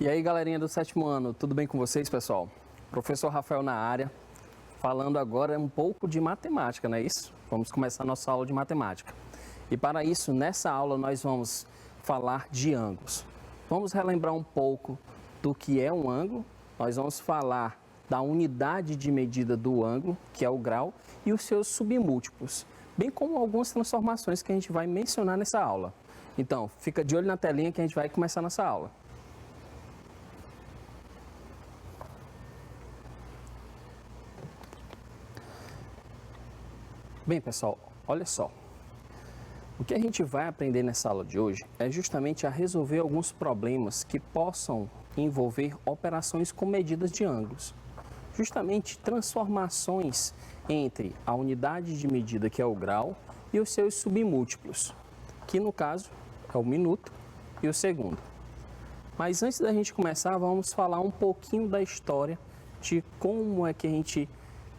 E aí, galerinha do 7º ano, tudo bem com vocês, pessoal? Professor Rafael na área, falando agora um pouco de matemática, não é isso? Vamos começar nossa aula de matemática. E para isso, nessa aula, nós vamos falar de ângulos. Vamos relembrar um pouco do que é um ângulo, nós vamos falar da unidade de medida do ângulo, que é o grau, e os seus submúltiplos, bem como algumas transformações que a gente vai mencionar nessa aula. Então, fica de olho na telinha que a gente vai começar nossa aula. Bem, pessoal, olha só. O que a gente vai aprender nessa aula de hoje é justamente a resolver alguns problemas que possam envolver operações com medidas de ângulos. Justamente transformações entre a unidade de medida, que é o grau, e os seus submúltiplos, que no caso é o minuto e o segundo. Mas antes da gente começar, vamos falar um pouquinho da história de como é que a gente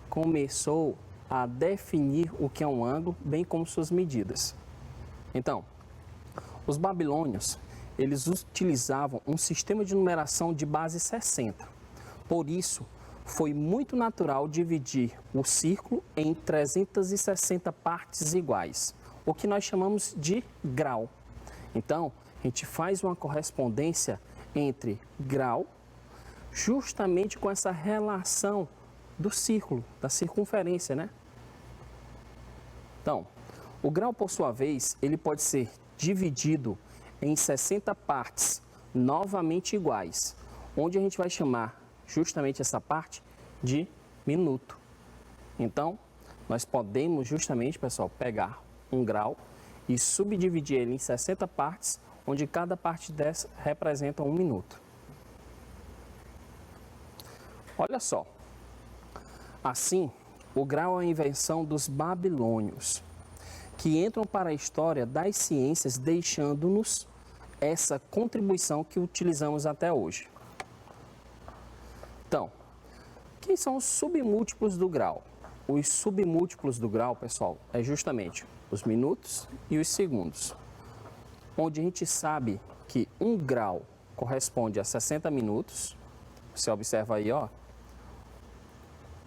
começou a definir o que é um ângulo, bem como suas medidas. Então, os babilônios, eles utilizavam um sistema de numeração de base 60. Por isso, foi muito natural dividir o círculo em 360 partes iguais, o que nós chamamos de grau. Então, a gente faz uma correspondência entre grau, justamente com essa relação do círculo, da circunferência, né? Então, o grau, por sua vez, ele pode ser dividido em 60 partes novamente iguais, onde a gente vai chamar justamente essa parte de minuto. Então, nós podemos justamente, pessoal, pegar um grau e subdividir ele em 60 partes, onde cada parte dessa representa 1 minuto. Olha só. Assim, o grau é a invenção dos babilônios, que entram para a história das ciências, deixando-nos essa contribuição que utilizamos até hoje. Então, quem são os submúltiplos do grau? Os submúltiplos do grau, pessoal, é justamente os minutos e os segundos, onde a gente sabe que 1 grau corresponde a 60 minutos. Você observa aí, ó,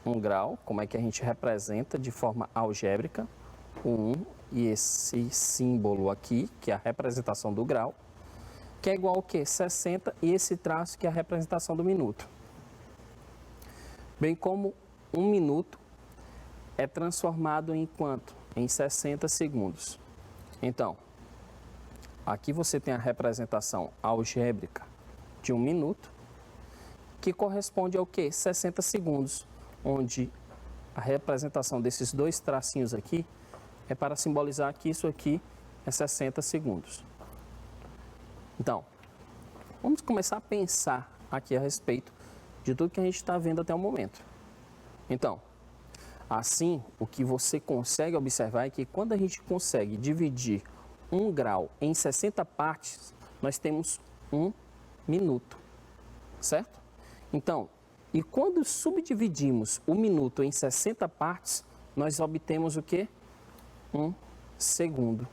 1 grau, como é que a gente representa de forma algébrica o 1 e esse símbolo aqui, que é a representação do grau, que é igual ao que? 60, e esse traço que é a representação do minuto. Bem como 1 minuto é transformado em quanto? Em 60 segundos. Então, aqui você tem a representação algébrica de 1 minuto, que corresponde ao que? 60 segundos. Onde a representação desses 2 tracinhos aqui é para simbolizar que isso aqui é 60 segundos. Então, vamos começar a pensar aqui a respeito de tudo que a gente está vendo até o momento. Então, assim, o que você consegue observar é que quando a gente consegue dividir 1 grau em 60 partes, nós temos 1 minuto, certo? Então, e quando subdividimos o minuto em 60 partes, nós obtemos o quê? 1 segundo.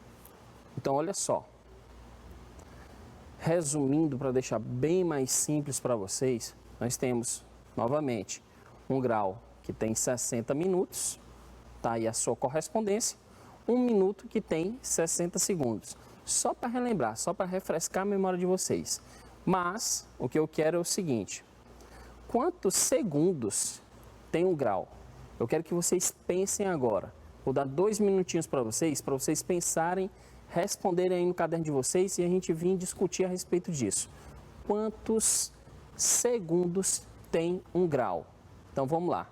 Então, olha só. Resumindo, para deixar bem mais simples para vocês, nós temos, novamente, 1 grau que tem 60 minutos, tá aí a sua correspondência, 1 minuto que tem 60 segundos. Só para relembrar, só para refrescar a memória de vocês. Mas, o que eu quero é o seguinte: quantos segundos tem 1 grau? Eu quero que vocês pensem agora. Vou dar 2 minutinhos para vocês pensarem, responderem aí no caderno de vocês e a gente vir discutir a respeito disso. Quantos segundos tem 1 grau? Então vamos lá.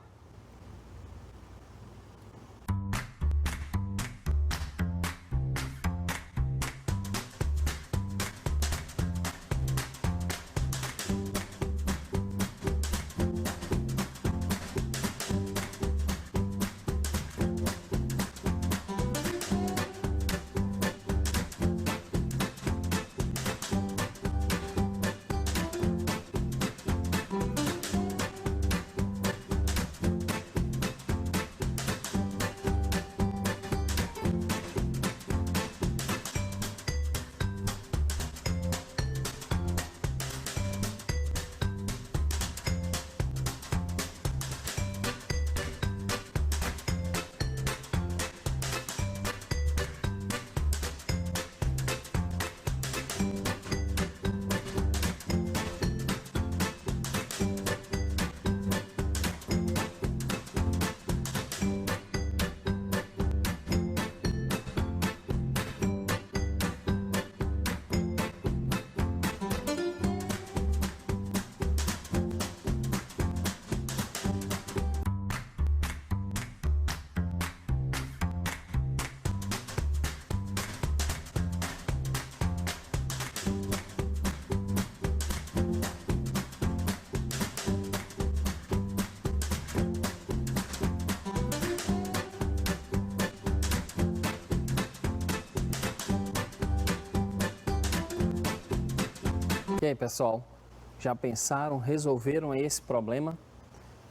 E aí, pessoal, já pensaram, resolveram esse problema?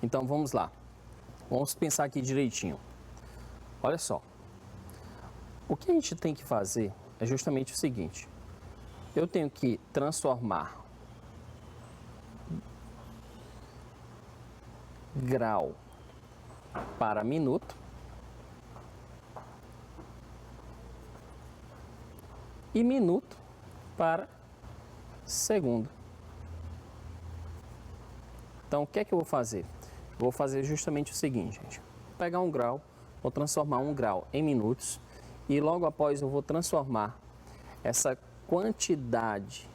Então vamos lá, vamos pensar aqui direitinho. Olha só, o que a gente tem que fazer é justamente o seguinte: eu tenho que transformar grau para minuto e minuto para segundo. Então, o que é que eu vou fazer? Eu vou fazer justamente o seguinte, gente. Vou pegar um grau, vou transformar um grau em minutos e logo após eu vou transformar essa quantidade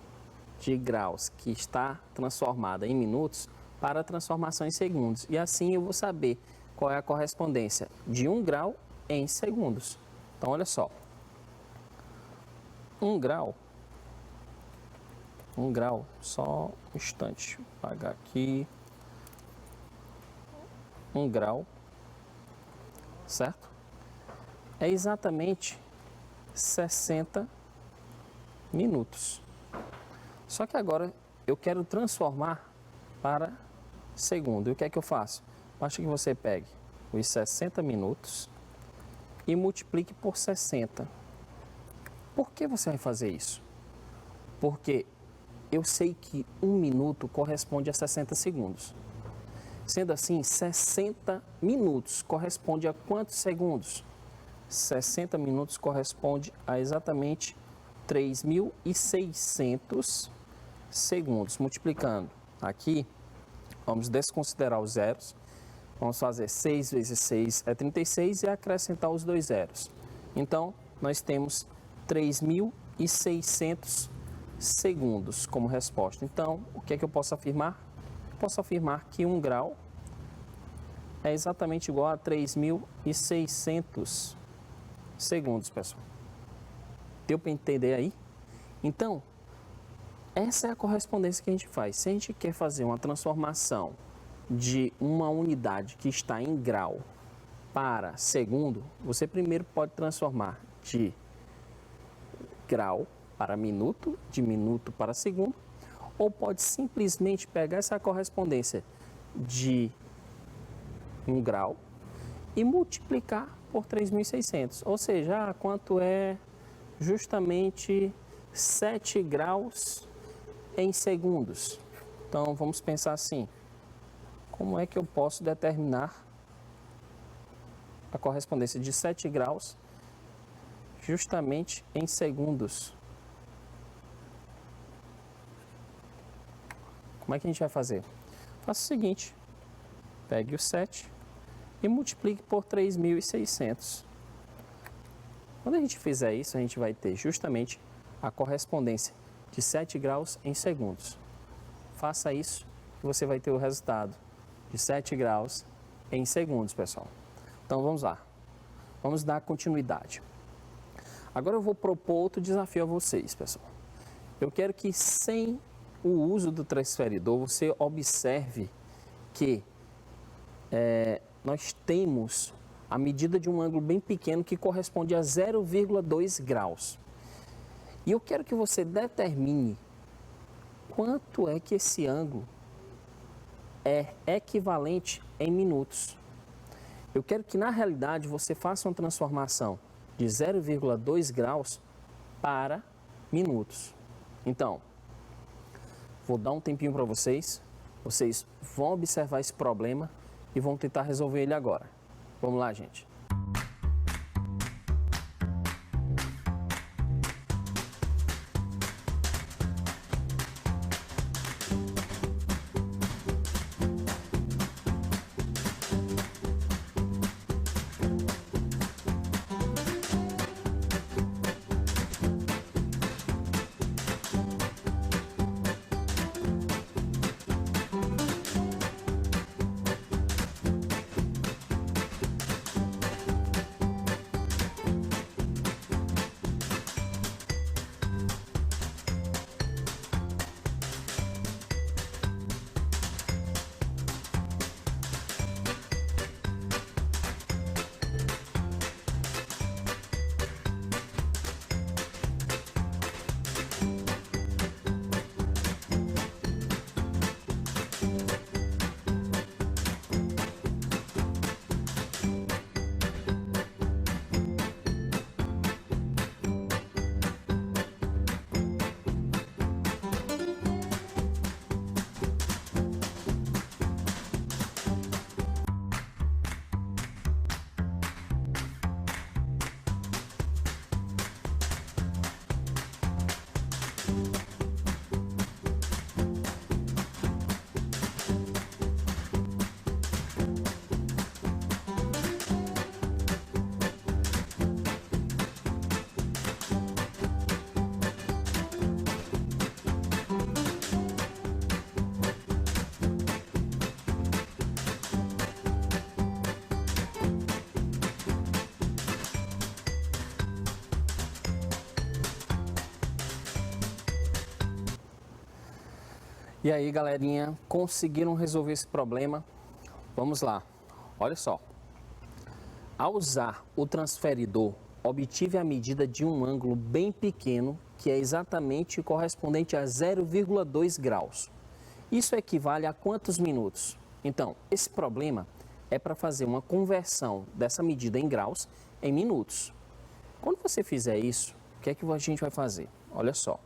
de graus que está transformada em minutos para a transformação em segundos. E assim eu vou saber qual é a correspondência de 1 grau em segundos. Então, olha só. 1 grau, só um instante, vou apagar aqui. 1 grau, certo? É exatamente 60 minutos. Só que agora eu quero transformar para segundo. E o que é que eu faço? Basta que você pegue os 60 minutos e multiplique por 60. Por que você vai fazer isso? Porque eu sei que 1 minuto corresponde a 60 segundos. Sendo assim, 60 minutos corresponde a quantos segundos? 60 minutos corresponde a exatamente 3.600 segundos. Multiplicando aqui, vamos desconsiderar os zeros. Vamos fazer 6 vezes 6 é 36 e acrescentar os 2 zeros. Então, nós temos 3.600 segundos como resposta. Então, o que é que eu posso afirmar? Eu posso afirmar que 1 grau é exatamente igual a 3.600 segundos, pessoal. Deu para entender aí? Então, essa é a correspondência que a gente faz. Se a gente quer fazer uma transformação de uma unidade que está em grau para segundo, você primeiro pode transformar de grau para minuto, de minuto para segundo, ou pode simplesmente pegar essa correspondência de 1 grau e multiplicar por 3.600, ou seja, quanto é justamente 7 graus em segundos. Então, vamos pensar assim: como é que eu posso determinar a correspondência de 7 graus justamente em segundos? Como é que a gente vai fazer? Faça o seguinte: pegue o 7 e multiplique por 3.600. Quando a gente fizer isso, a gente vai ter justamente a correspondência de 7 graus em segundos. Faça isso e você vai ter o resultado de 7 graus em segundos, pessoal. Então, vamos lá. Vamos dar continuidade. Agora eu vou propor outro desafio a vocês, pessoal. Eu quero que, sem o uso do transferidor, você observe que nós temos a medida de um ângulo bem pequeno que corresponde a 0,2 graus. E eu quero que você determine quanto é que esse ângulo é equivalente em minutos. Eu quero que, na realidade, você faça uma transformação de 0,2 graus para minutos. Então, vou dar um tempinho para vocês. Vocês vão observar esse problema e vão tentar resolver ele agora. Vamos lá, gente. E aí, galerinha, conseguiram resolver esse problema? Vamos lá. Olha só. Ao usar o transferidor, obtive a medida de um ângulo bem pequeno, que é exatamente correspondente a 0,2 graus. Isso equivale a quantos minutos? Então, esse problema é para fazer uma conversão dessa medida em graus em minutos. Quando você fizer isso, o que é que a gente vai fazer? Olha só.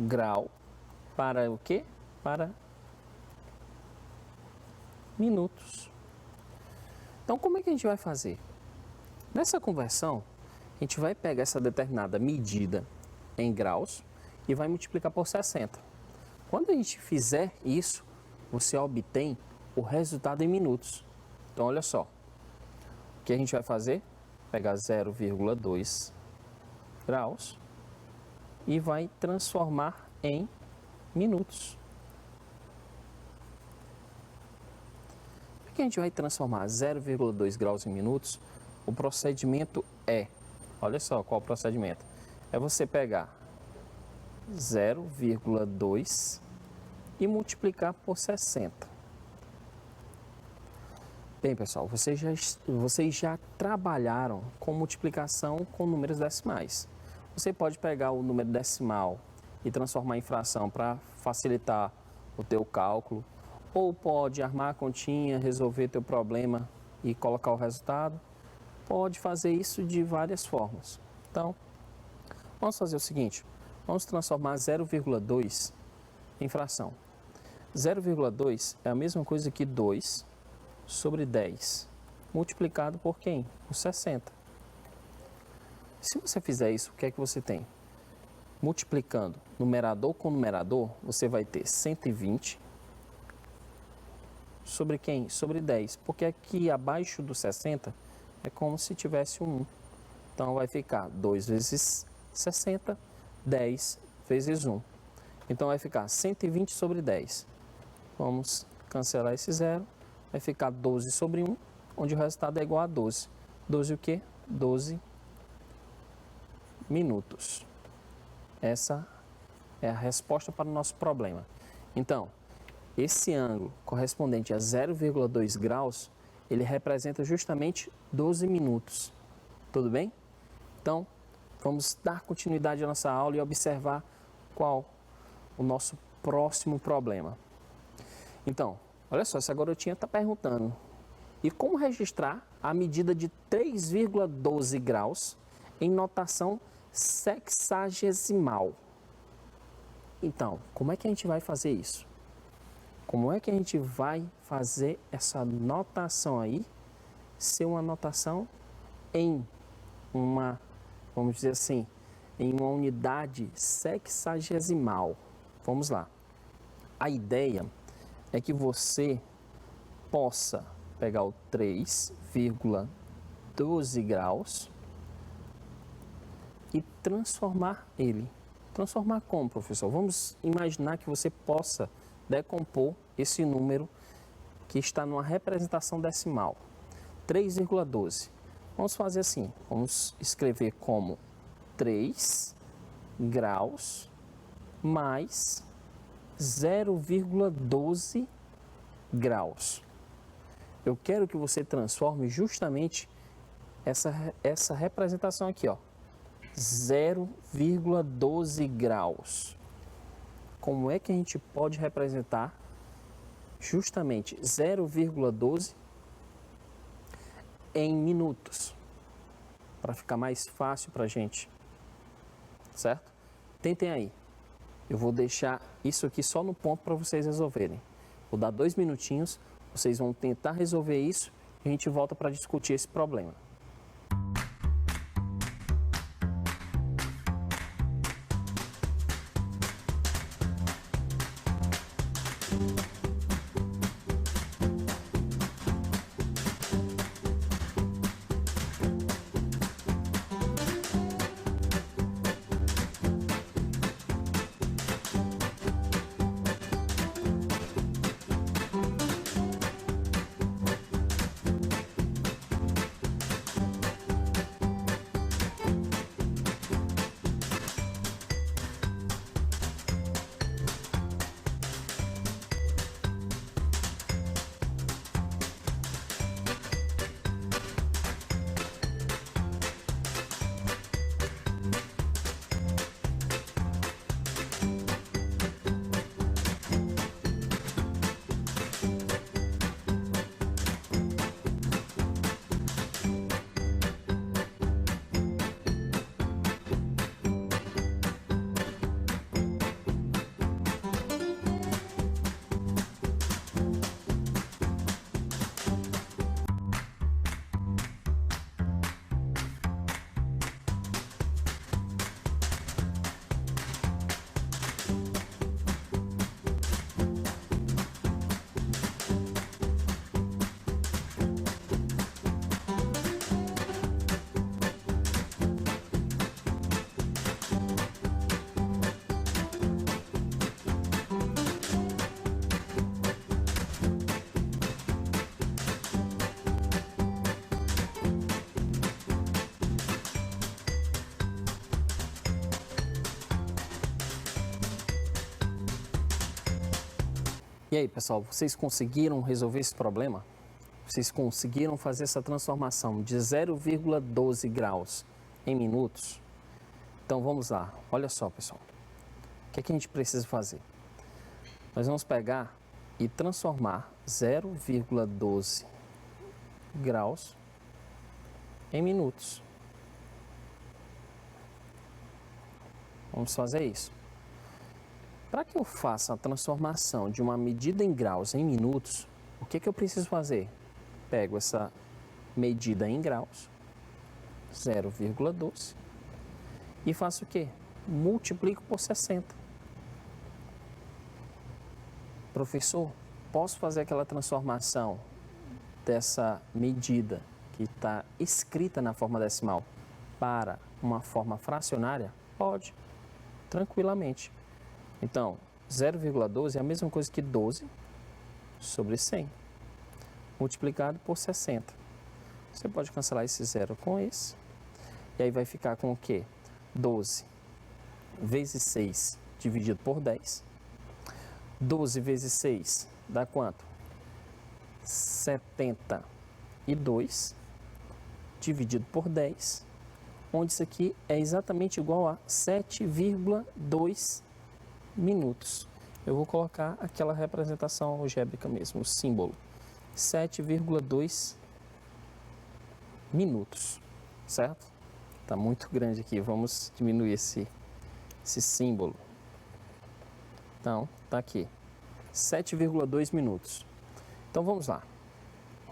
Grau para o quê? Para minutos. Então, como é que a gente vai fazer? Nessa conversão, a gente vai pegar essa determinada medida em graus e vai multiplicar por 60. Quando a gente fizer isso, você obtém o resultado em minutos. Então, olha só. O que a gente vai fazer? Pegar 0,2 graus e vai transformar em minutos. Por que a gente vai transformar 0,2 graus em minutos? O procedimento é, olha só qual é o procedimento. É você pegar 0,2 e multiplicar por 60. Bem, pessoal, vocês já trabalharam com multiplicação com números decimais. Você pode pegar o número decimal e transformar em fração para facilitar o teu cálculo, ou pode armar a continha, resolver teu problema e colocar o resultado. Pode fazer isso de várias formas. Então, vamos fazer o seguinte, vamos transformar 0,2 em fração. 0,2 é a mesma coisa que 2 sobre 10, multiplicado por quem? Por 60. Se você fizer isso, o que é que você tem? Multiplicando numerador com numerador, você vai ter 120 sobre quem? Sobre 10, porque aqui abaixo do 60 é como se tivesse um 1. Então vai ficar 2 vezes 60, 10 vezes 1. Então vai ficar 120 sobre 10. Vamos cancelar esse zero. Vai ficar 12 sobre 1, onde o resultado é igual a 12. 12 o quê? 12 minutos. Essa é a resposta para o nosso problema. Então, esse ângulo correspondente a 0,2 graus, ele representa justamente 12 minutos. Tudo bem? Então, vamos dar continuidade à nossa aula e observar qual o nosso próximo problema. Então, olha só, essa garotinha está perguntando, e como registrar a medida de 3,12 graus em notação sexagesimal? Então, como é que a gente vai fazer isso? Como é que a gente vai fazer essa notação aí ser uma notação em uma, vamos dizer assim, em uma unidade sexagesimal? Vamos lá. A ideia é que você possa pegar o 3,12 graus e transformar ele. Transformar como, professor? Vamos imaginar que você possa decompor esse número que está numa representação decimal. 3,12. Vamos fazer assim, vamos escrever como 3 graus mais 0,12 graus. Eu quero que você transforme justamente essa representação aqui, ó, 0,12 graus. Como é que a gente pode representar justamente 0,12 em minutos? Para ficar mais fácil para a gente, certo? Tentem aí. Eu vou deixar isso aqui só no ponto para vocês resolverem. Vou dar 2 minutinhos, vocês vão tentar resolver isso e a gente volta para discutir esse problema. E aí, pessoal, vocês conseguiram resolver esse problema? Vocês conseguiram fazer essa transformação de 0,12 graus em minutos? Então vamos lá, olha só, pessoal. O que é que a gente precisa fazer? Nós vamos pegar e transformar 0,12 graus em minutos. Vamos fazer isso. Para que eu faça a transformação de uma medida em graus em minutos, o que é que eu preciso fazer? Pego essa medida em graus, 0,12, e faço o quê? Multiplico por 60. Professor, posso fazer aquela transformação dessa medida que está escrita na forma decimal para uma forma fracionária? Pode, tranquilamente. Então, 0,12 é a mesma coisa que 12 sobre 100, multiplicado por 60. Você pode cancelar esse zero com esse, e aí vai ficar com o quê? 12 vezes 6 dividido por 10. 12 vezes 6 dá quanto? 72 dividido por 10, onde isso aqui é exatamente igual a 7,2 minutos. Eu vou colocar aquela representação algébrica mesmo, o símbolo. 7,2 minutos, certo? Está muito grande aqui, vamos diminuir esse símbolo. Então, está aqui, 7,2 minutos. Então, vamos lá.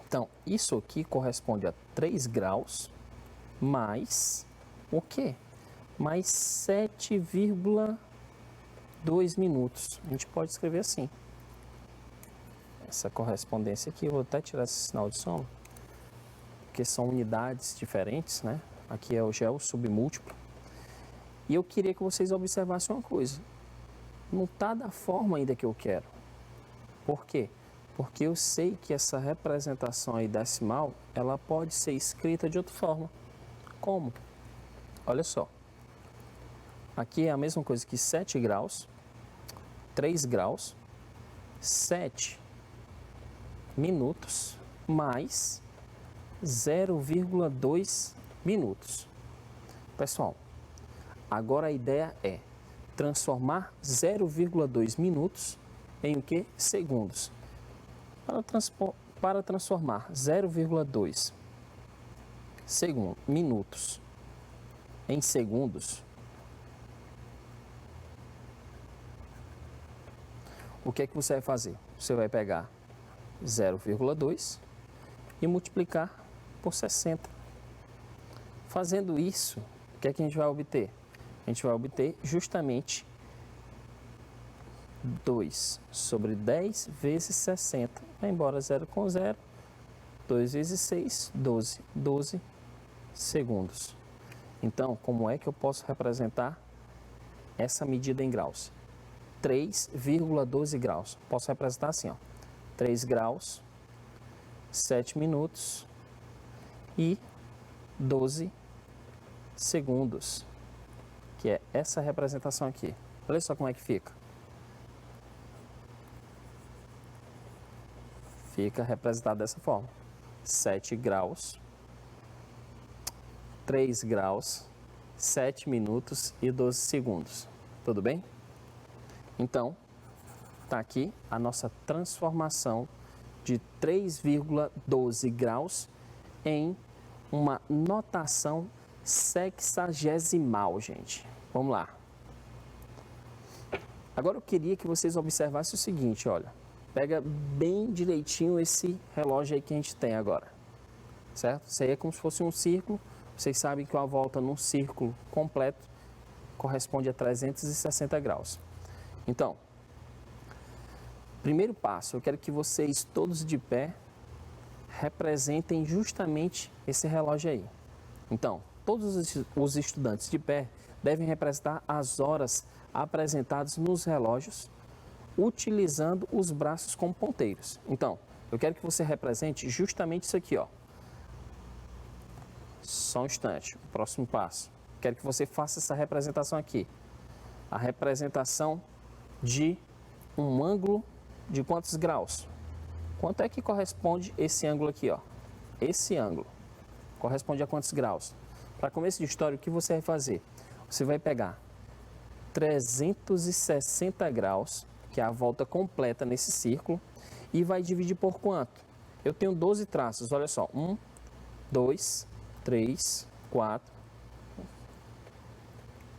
Então, isso aqui corresponde a 3 graus mais o quê? Mais 7,2 minutos. A gente pode escrever assim. Essa correspondência aqui, eu vou até tirar esse sinal de soma, porque são unidades diferentes, né? Aqui já é o submúltiplo. E eu queria que vocês observassem uma coisa. Não está da forma ainda que eu quero. Por quê? Porque eu sei que essa representação aí decimal, ela pode ser escrita de outra forma. Como? Olha só. Aqui é a mesma coisa que 7 graus, 3 graus, 7 minutos, mais 0,2 minutos. Pessoal, agora a ideia é transformar 0,2 minutos em o que? Segundos. Para transformar 0,2 minutos em segundos, o que é que você vai fazer? Você vai pegar 0,2 e multiplicar por 60. Fazendo isso, o que é que a gente vai obter? A gente vai obter justamente 2 sobre 10 vezes 60. Vai embora 0 com 0. 2 vezes 6, 12. 12 segundos. Então, como é que eu posso representar essa medida em graus? 3,12 graus. Posso representar assim, ó. 3 graus, 7 minutos e 12 segundos, que é essa representação aqui. Olha só como é que fica. Fica representado dessa forma. 7 graus, 3 graus, 7 minutos e 12 segundos. Tudo bem? Então, está aqui a nossa transformação de 3,12 graus em uma notação sexagesimal, gente. Vamos lá. Agora eu queria que vocês observassem o seguinte, olha. Pega bem direitinho esse relógio aí que a gente tem agora, certo? Isso aí é como se fosse um círculo. Vocês sabem que a volta num círculo completo corresponde a 360 graus. Então, primeiro passo, eu quero que vocês todos de pé representem justamente esse relógio aí. Então, todos os estudantes de pé devem representar as horas apresentadas nos relógios utilizando os braços como ponteiros. Então, eu quero que você represente justamente isso aqui, ó. Só um instante, o próximo passo. Quero que você faça essa representação aqui. A representação de um ângulo de quantos graus? Quanto é que corresponde esse ângulo aqui, ó? Esse ângulo corresponde a quantos graus? Para começo de história, o que você vai fazer? Você vai pegar 360 graus, que é a volta completa nesse círculo, e vai dividir por quanto? Eu tenho 12 traços, olha só. 1, 2, 3, 4.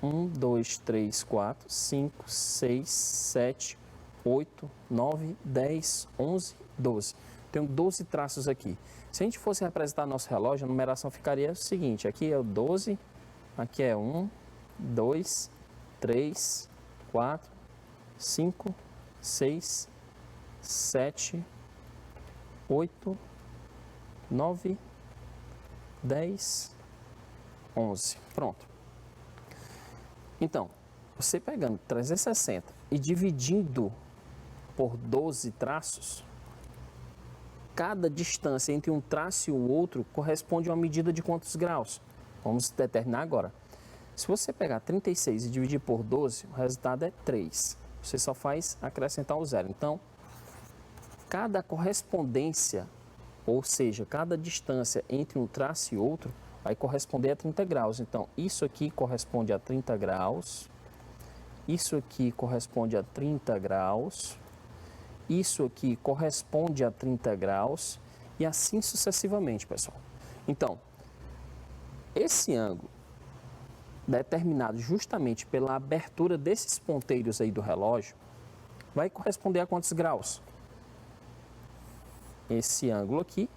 1, 2, 3, 4, 5, 6, 7, 8, 9, 10, 11, 12. Tenho 12 traços aqui. Se a gente fosse representar nosso relógio, a numeração ficaria o seguinte. Aqui é o 12, aqui é 1, 2, 3, 4, 5, 6, 7, 8, 9, 10, 11. Pronto. Então, você pegando 360 e dividindo por 12 traços, cada distância entre um traço e o outro corresponde a uma medida de quantos graus? Vamos determinar agora. Se você pegar 36 e dividir por 12, o resultado é 3. Você só faz acrescentar o zero. Então, cada correspondência, ou seja, cada distância entre um traço e outro, vai corresponder a 30 graus. Então, isso aqui corresponde a 30 graus, isso aqui corresponde a 30 graus, isso aqui corresponde a 30 graus e assim sucessivamente, pessoal. Então, esse ângulo, determinado justamente pela abertura desses ponteiros aí do relógio, vai corresponder a quantos graus? Esse ângulo aqui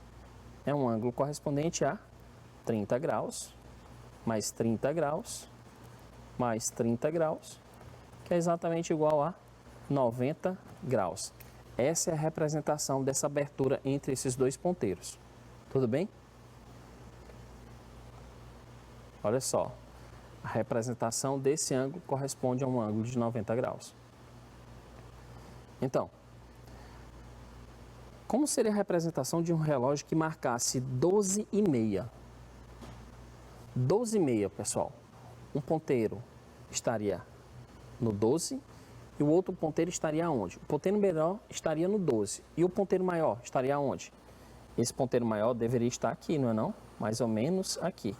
é um ângulo correspondente a 30 graus, mais 30 graus, mais 30 graus, que é exatamente igual a 90 graus. Essa é a representação dessa abertura entre esses dois ponteiros. Tudo bem? Olha só, a representação desse ângulo corresponde a um ângulo de 90 graus. Então, como seria a representação de um relógio que marcasse 12h30? 12h30, pessoal. Um ponteiro estaria no 12 e o outro ponteiro estaria onde? O ponteiro menor estaria no 12 e o ponteiro maior estaria onde? Esse ponteiro maior deveria estar aqui, não é não? Mais ou menos aqui.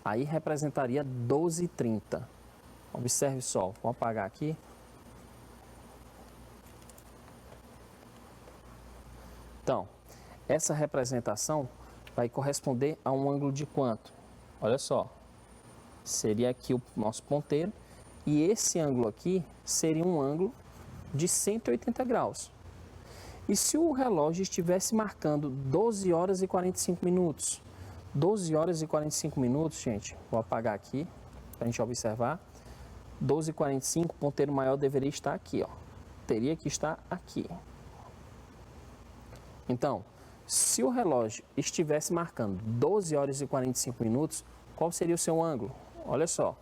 Aí representaria 12h30. Observe só, vou apagar aqui. Então, essa representação vai corresponder a um ângulo de quanto? Olha só, seria aqui o nosso ponteiro e esse ângulo aqui seria um ângulo de 180 graus. E se o relógio estivesse marcando 12 horas e 45 minutos? 12 horas e 45 minutos, gente, vou apagar aqui para a gente observar. 12h45, o ponteiro maior deveria estar aqui, ó. Teria que estar aqui. Então, se o relógio estivesse marcando 12 horas e 45 minutos, qual seria o seu ângulo? Olha só,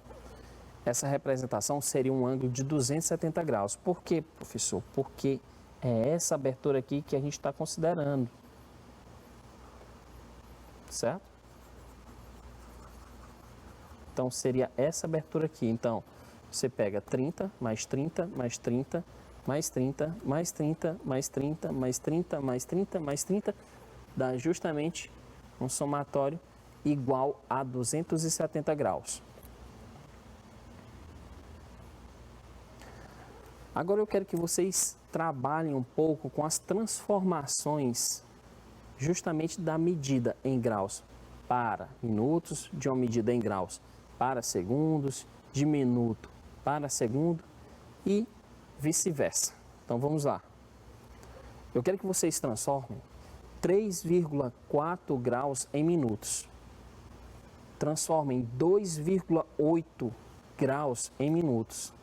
essa representação seria um ângulo de 270 graus. Por quê, professor? Porque é essa abertura aqui que a gente está considerando. Certo? Então, seria essa abertura aqui. Então, você pega 30, mais 30, mais 30, mais 30, mais 30, mais 30, mais 30, mais 30, mais 30, dá justamente um somatório igual a 270 graus. Agora eu quero que vocês trabalhem um pouco com as transformações justamente da medida em graus para minutos, de uma medida em graus para segundos, de minuto para segundo e vice-versa. Então vamos lá. Eu quero que vocês transformem 3,4 graus em minutos. Transformem 2,8 graus em minutos.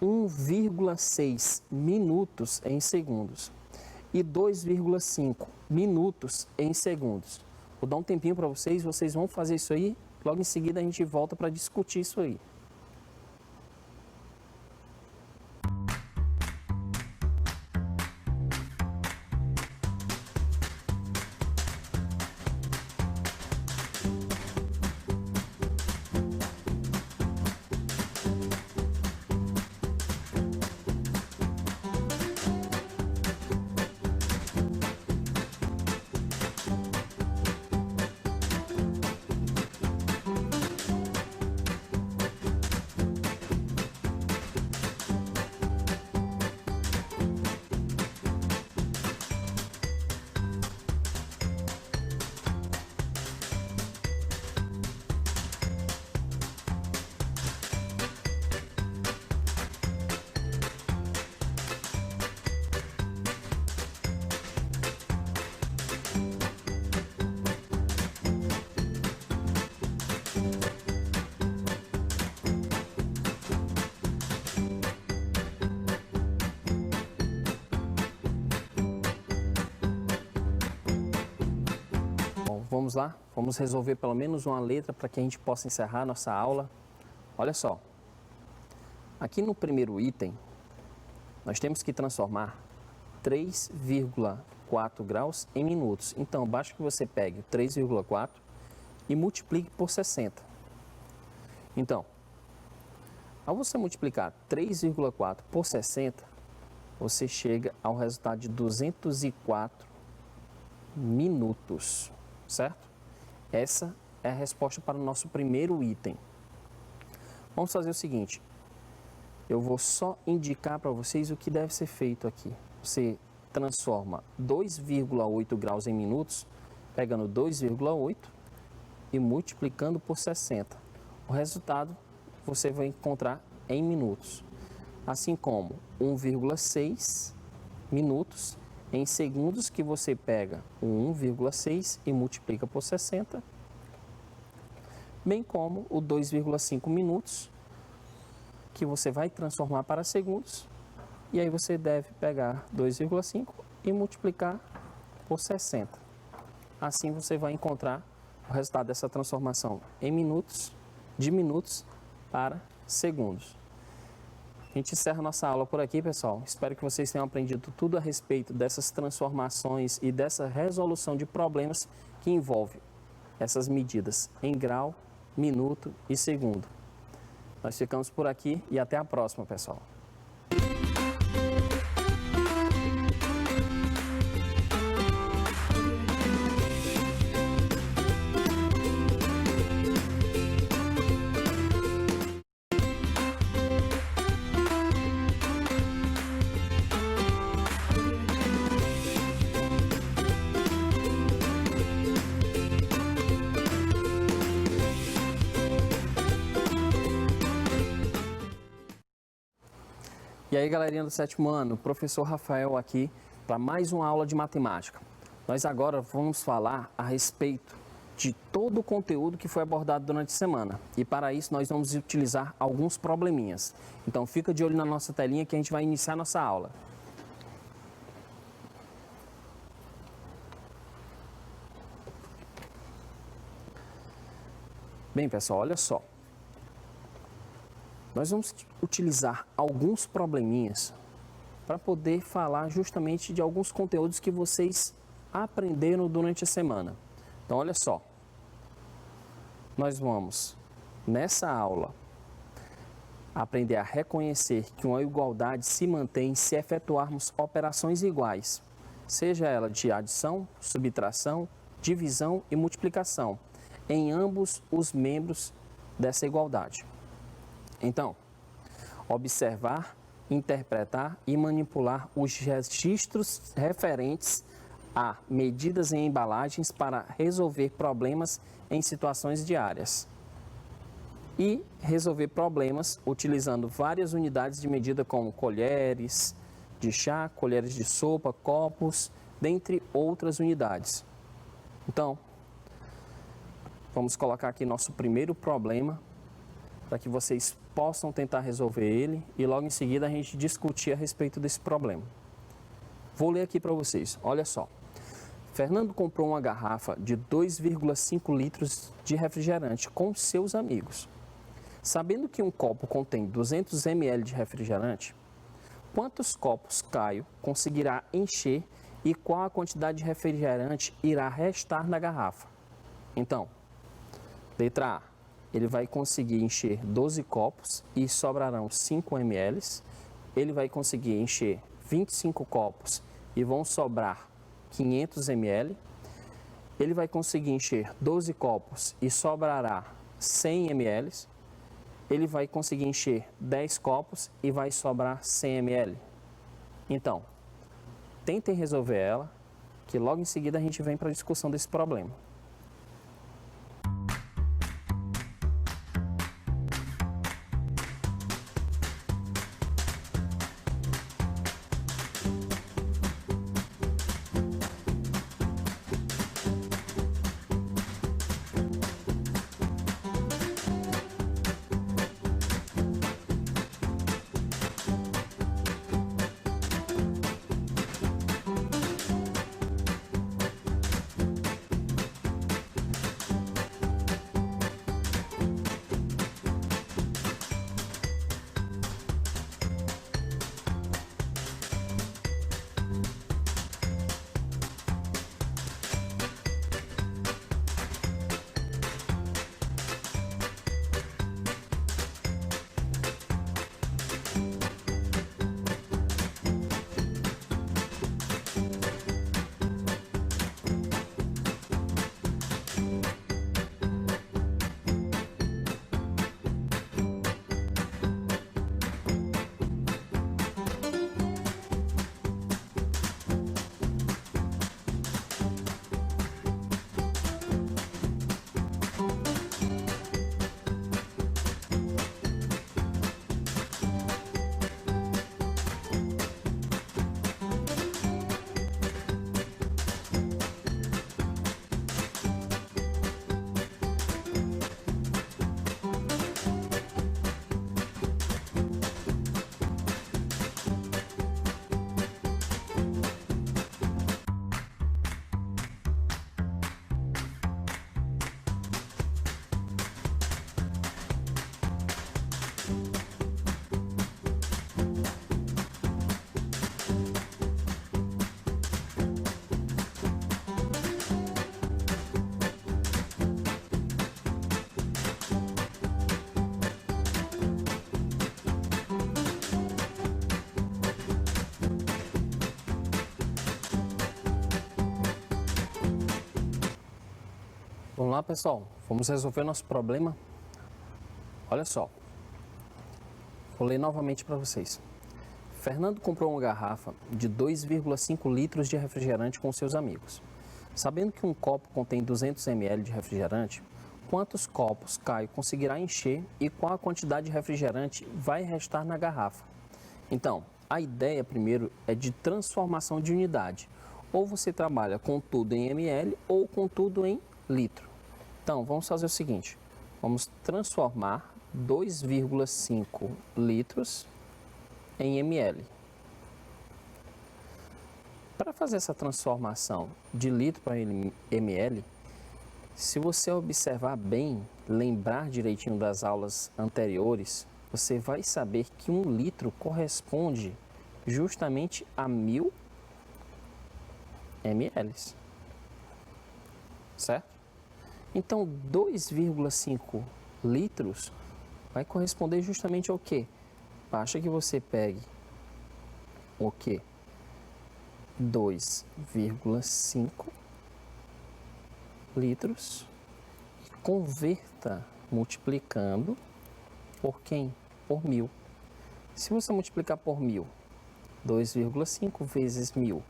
1,6 minutos em segundos e 2,5 minutos em segundos. Vou dar um tempinho para vocês, vocês vão fazer isso aí, logo em seguida a gente volta para discutir isso aí. vamos lá? Vamos resolver pelo menos uma letra para que a gente possa encerrar nossa aula. Olha só. Aqui no primeiro item, nós temos que transformar 3,4 graus em minutos. Então, basta que você pegue 3,4 e multiplique por 60. Então, ao você multiplicar 3,4 por 60, você chega ao resultado de 204 minutos, certo? Essa é a resposta para o nosso primeiro item. Vamos fazer o seguinte, eu vou só indicar para vocês o que deve ser feito aqui. Você transforma 2,8 graus em minutos, pegando 2,8 e multiplicando por 60. O resultado você vai encontrar em minutos. Assim como 1,6 minutos em segundos, que você pega o 1,6 e multiplica por 60, bem como o 2,5 minutos, que você vai transformar para segundos, e aí você deve pegar 2,5 e multiplicar por 60. Assim você vai encontrar o resultado dessa transformação em minutos, de minutos para segundos. A gente encerra nossa aula por aqui, pessoal. Espero que vocês tenham aprendido tudo a respeito dessas transformações e dessa resolução de problemas que envolve essas medidas em grau, minuto e segundo. Nós ficamos por aqui e até a próxima, pessoal. E aí, galerinha do sétimo ano, professor Rafael aqui para mais uma aula de matemática. Nós agora vamos falar a respeito de todo o conteúdo que foi abordado durante a semana. E para isso nós vamos utilizar alguns probleminhas. Então fica de olho na nossa telinha que a gente vai iniciar nossa aula. Bem, pessoal, olha só. Nós vamos utilizar alguns probleminhas para poder falar justamente de alguns conteúdos que vocês aprenderam durante a semana. Então, olha só. Nós vamos, nessa aula, aprender a reconhecer que uma igualdade se mantém se efetuarmos operações iguais, seja ela de adição, subtração, divisão e multiplicação, em ambos os membros dessa igualdade. Então, observar, interpretar e manipular os registros referentes a medidas em embalagens para resolver problemas em situações diárias. E resolver problemas utilizando várias unidades de medida como colheres de chá, colheres de sopa, copos, dentre outras unidades. Então, vamos colocar aqui nosso primeiro problema para que vocês possam tentar resolver ele e logo em seguida a gente discutir a respeito desse problema. Vou ler aqui para vocês, olha só. Fernando comprou uma garrafa de 2,5 litros de refrigerante com seus amigos. Sabendo que um copo contém 200 ml de refrigerante, quantos copos Caio conseguirá encher e qual a quantidade de refrigerante irá restar na garrafa? Então, letra A, ele vai conseguir encher 12 copos e sobrarão 5 ml. Ele vai conseguir encher 25 copos e vão sobrar 500 ml. Ele vai conseguir encher 12 copos e sobrará 100 ml. Ele vai conseguir encher 10 copos e vai sobrar 100 ml. Então, tentem resolver ela, que logo em seguida a gente vem para a discussão desse problema. Vamos lá, pessoal. Vamos resolver nosso problema. Olha só. Vou ler novamente para vocês. Fernando comprou uma garrafa de 2,5 litros de refrigerante com seus amigos. Sabendo que um copo contém 200 ml de refrigerante, quantos copos Caio conseguirá encher e qual a quantidade de refrigerante vai restar na garrafa? Então, a ideia primeiro é de transformação de unidade. Ou você trabalha com tudo em ml ou com tudo em litro. Então, vamos fazer o seguinte. Vamos transformar 2,5 litros em ml. Para fazer essa transformação de litro para ml, se você observar bem, lembrar direitinho das aulas anteriores, você vai saber que 1 litro corresponde justamente a 1000 ml. Certo? Então, 2,5 litros vai corresponder justamente ao quê? Basta que você pegue o quê? 2,5 litros e converta multiplicando por quem? Por 1000. Se você multiplicar por 1000, 2,5 vezes 1000,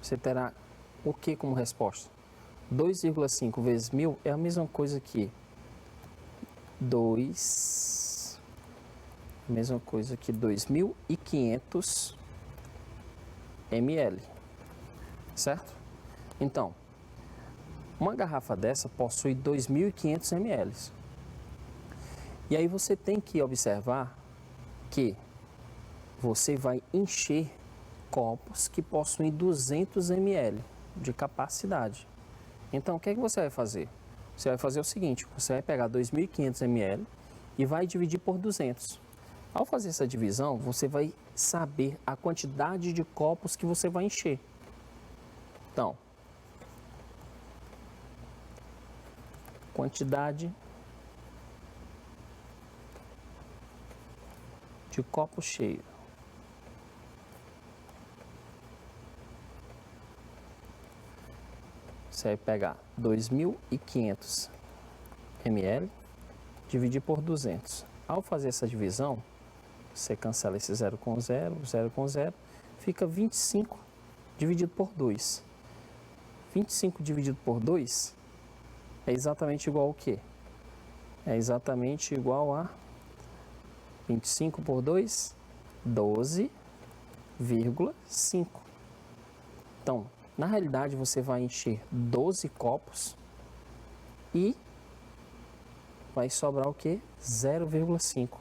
você terá o que como resposta? 2,5 vezes 1000 é a mesma coisa que 2.500 ml, certo? Então, uma garrafa dessa possui 2.500 ml. E aí você tem que observar que você vai encher copos que possuem 200 ml de capacidade. Então, o que é que você vai fazer? Você vai fazer o seguinte, você vai pegar 2.500 ml e vai dividir por 200. Ao fazer essa divisão, você vai saber a quantidade de copos que você vai encher. Então, quantidade de copo cheio. Você vai pegar 2.500 ml, dividir por 200. Ao fazer essa divisão, você cancela esse 0 com 0, 0 com 0, fica 25 dividido por 2. 25 dividido por 2 é exatamente igual ao quê? É exatamente igual a 25 por 2, 12,5. Então, na realidade, você vai encher 12 copos e vai sobrar o quê? 0,5,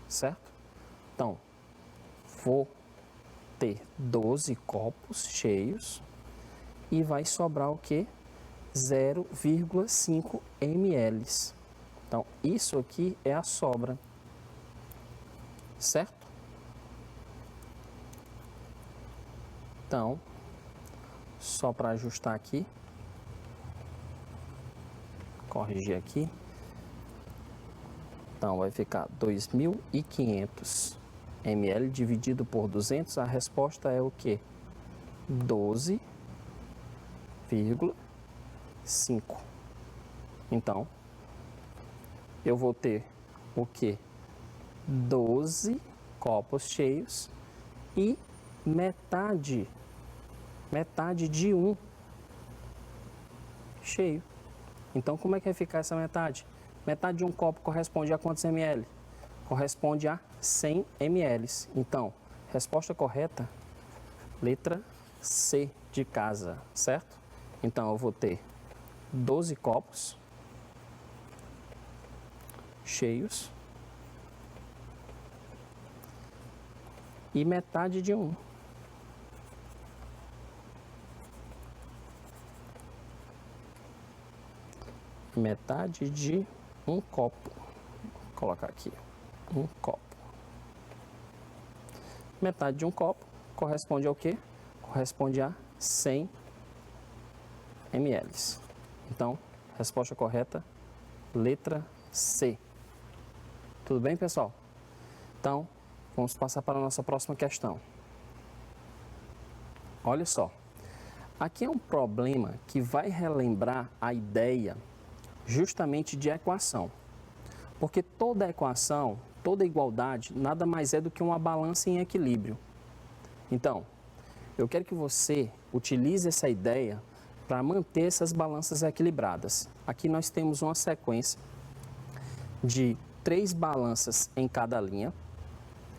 certo? Então, vou ter 12 copos cheios e vai sobrar o quê? 0,5 ml. Então, isso aqui é a sobra, certo? Então, só para ajustar aqui, corrigir aqui. Então, vai ficar 2.500 ml dividido por 200, a resposta é o quê? 12,5. Então, eu vou ter o quê? 12 copos cheios e metade de um cheio. Então, como é que vai ficar essa metade? Metade de um copo corresponde a quantos ml? Corresponde a 100 ml. Então, resposta correta, letra C de casa, certo? Então, eu vou ter 12 copos cheios e metade de um. Metade de um copo. Vou colocar aqui, um copo. Metade de um copo corresponde ao quê? Corresponde a 100 ml. Então, resposta correta, letra C. Tudo bem, pessoal? Então, vamos passar para a nossa próxima questão. Olha só. Aqui é um problema que vai relembrar a ideia justamente de equação. Porque toda equação, toda igualdade, nada mais é do que uma balança em equilíbrio. Então, eu quero que você utilize essa ideia para manter essas balanças equilibradas. Aqui nós temos uma sequência de 3 balanças em cada linha,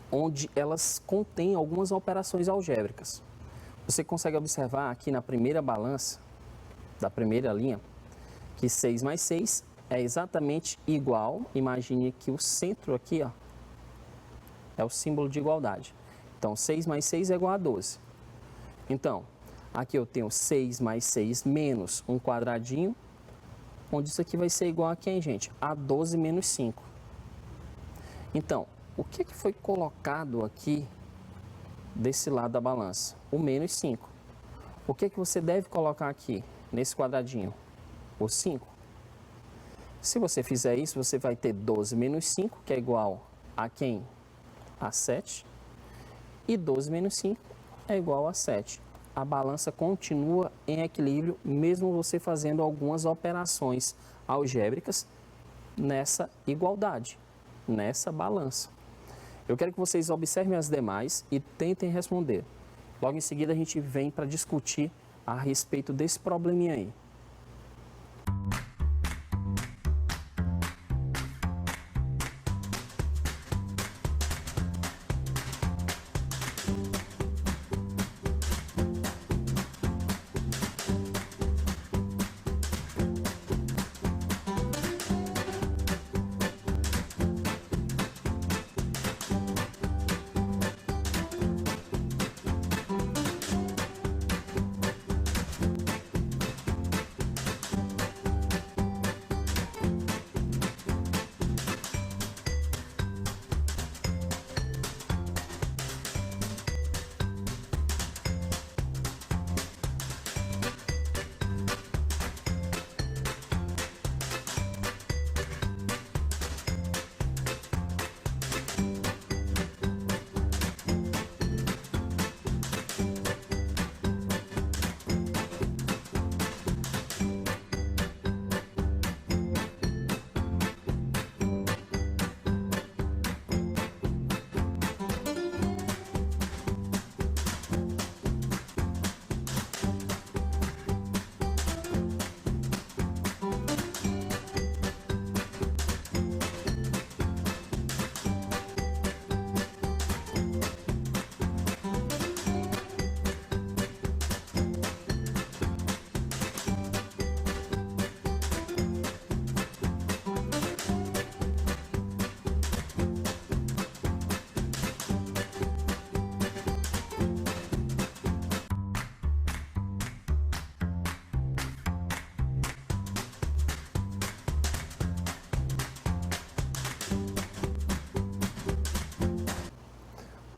onde elas contêm algumas operações algébricas. Você consegue observar aqui na primeira balança, da primeira linha, que 6 mais 6 é exatamente igual, imagine que o centro aqui, ó, é o símbolo de igualdade. Então, 6 mais 6 é igual a 12. Então, aqui eu tenho 6 mais 6 menos um quadradinho, onde isso aqui vai ser igual a quem, gente? A 12 menos 5. Então, o que foi colocado aqui desse lado da balança? O menos 5. O que você deve colocar aqui, nesse quadradinho? O 5. Se você fizer isso, você vai ter 12 menos 5, que é igual a quem? A 7. E 12 menos 5 é igual a 7. A balança continua em equilíbrio, mesmo você fazendo algumas operações algébricas nessa igualdade, nessa balança. Eu quero que vocês observem as demais e tentem responder. Logo em seguida a gente vem para discutir a respeito desse probleminha aí.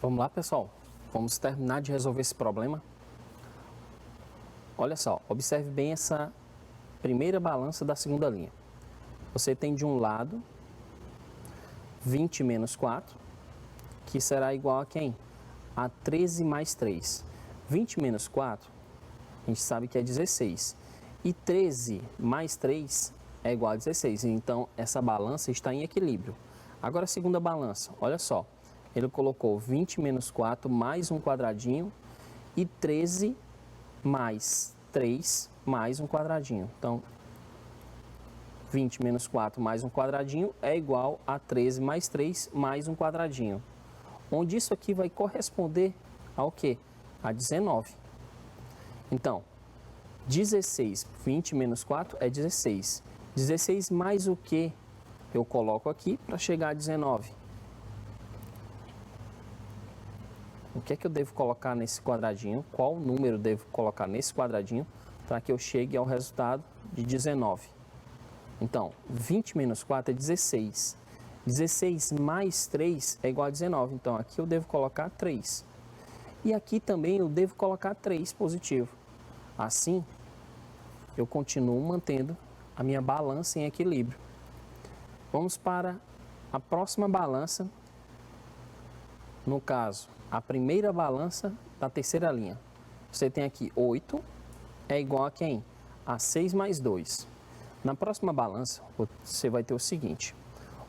Vamos lá, pessoal? Vamos terminar de resolver esse problema? Olha só, observe bem essa primeira balança da segunda linha. Você tem de um lado 20 menos 4, que será igual a quem? A 13 mais 3. 20 menos 4, a gente sabe que é 16. E 13 mais 3 é igual a 16. Então, essa balança está em equilíbrio. Agora, a segunda balança, olha só. Ele colocou 20 menos 4 mais um quadradinho e 13 mais 3 mais um quadradinho. Então, 20 menos 4 mais um quadradinho é igual a 13 mais 3 mais um quadradinho. Onde isso aqui vai corresponder ao quê? A 19. Então, 16, 20 menos 4 é 16. 16 mais o que eu coloco aqui para chegar a 19? O que é que eu devo colocar nesse quadradinho? Qual número eu devo colocar nesse quadradinho para que eu chegue ao resultado de 19? Então, 20 menos 4 é 16. 16 mais 3 é igual a 19. Então, aqui eu devo colocar 3. E aqui também eu devo colocar 3 positivo. Assim, eu continuo mantendo a minha balança em equilíbrio. Vamos para a próxima balança. No caso, a primeira balança da terceira linha. Você tem aqui 8 é igual a quem? A 6 mais 2. Na próxima balança, você vai ter o seguinte: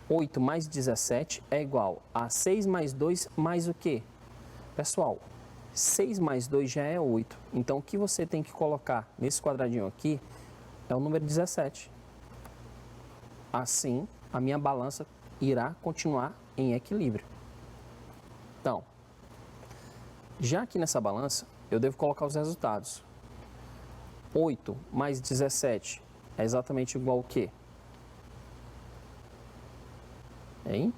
8 mais 17 é igual a 6 mais 2 mais o quê? Pessoal, 6 mais 2 já é 8. Então, o que você tem que colocar nesse quadradinho aqui é o número 17. Assim, a minha balança irá continuar em equilíbrio. Então, já aqui nessa balança, eu devo colocar os resultados. 8 mais 17 é exatamente igual ao quê? Hein?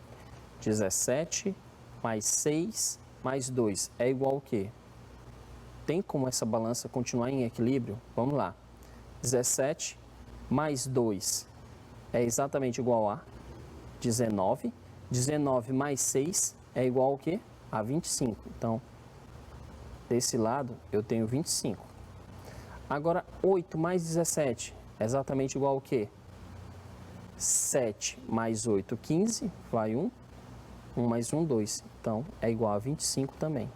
17 mais 6 mais 2 é igual ao quê? Tem como essa balança continuar em equilíbrio? Vamos lá. 17 mais 2 é exatamente igual a 19. 19 mais 6 é igual ao quê? A 25. Então, desse lado eu tenho 25. Agora, 8 mais 17 é exatamente igual ao quê? 7 mais 8, 15, vai 1. 1 mais 1, 2. Então, é igual a 25 também.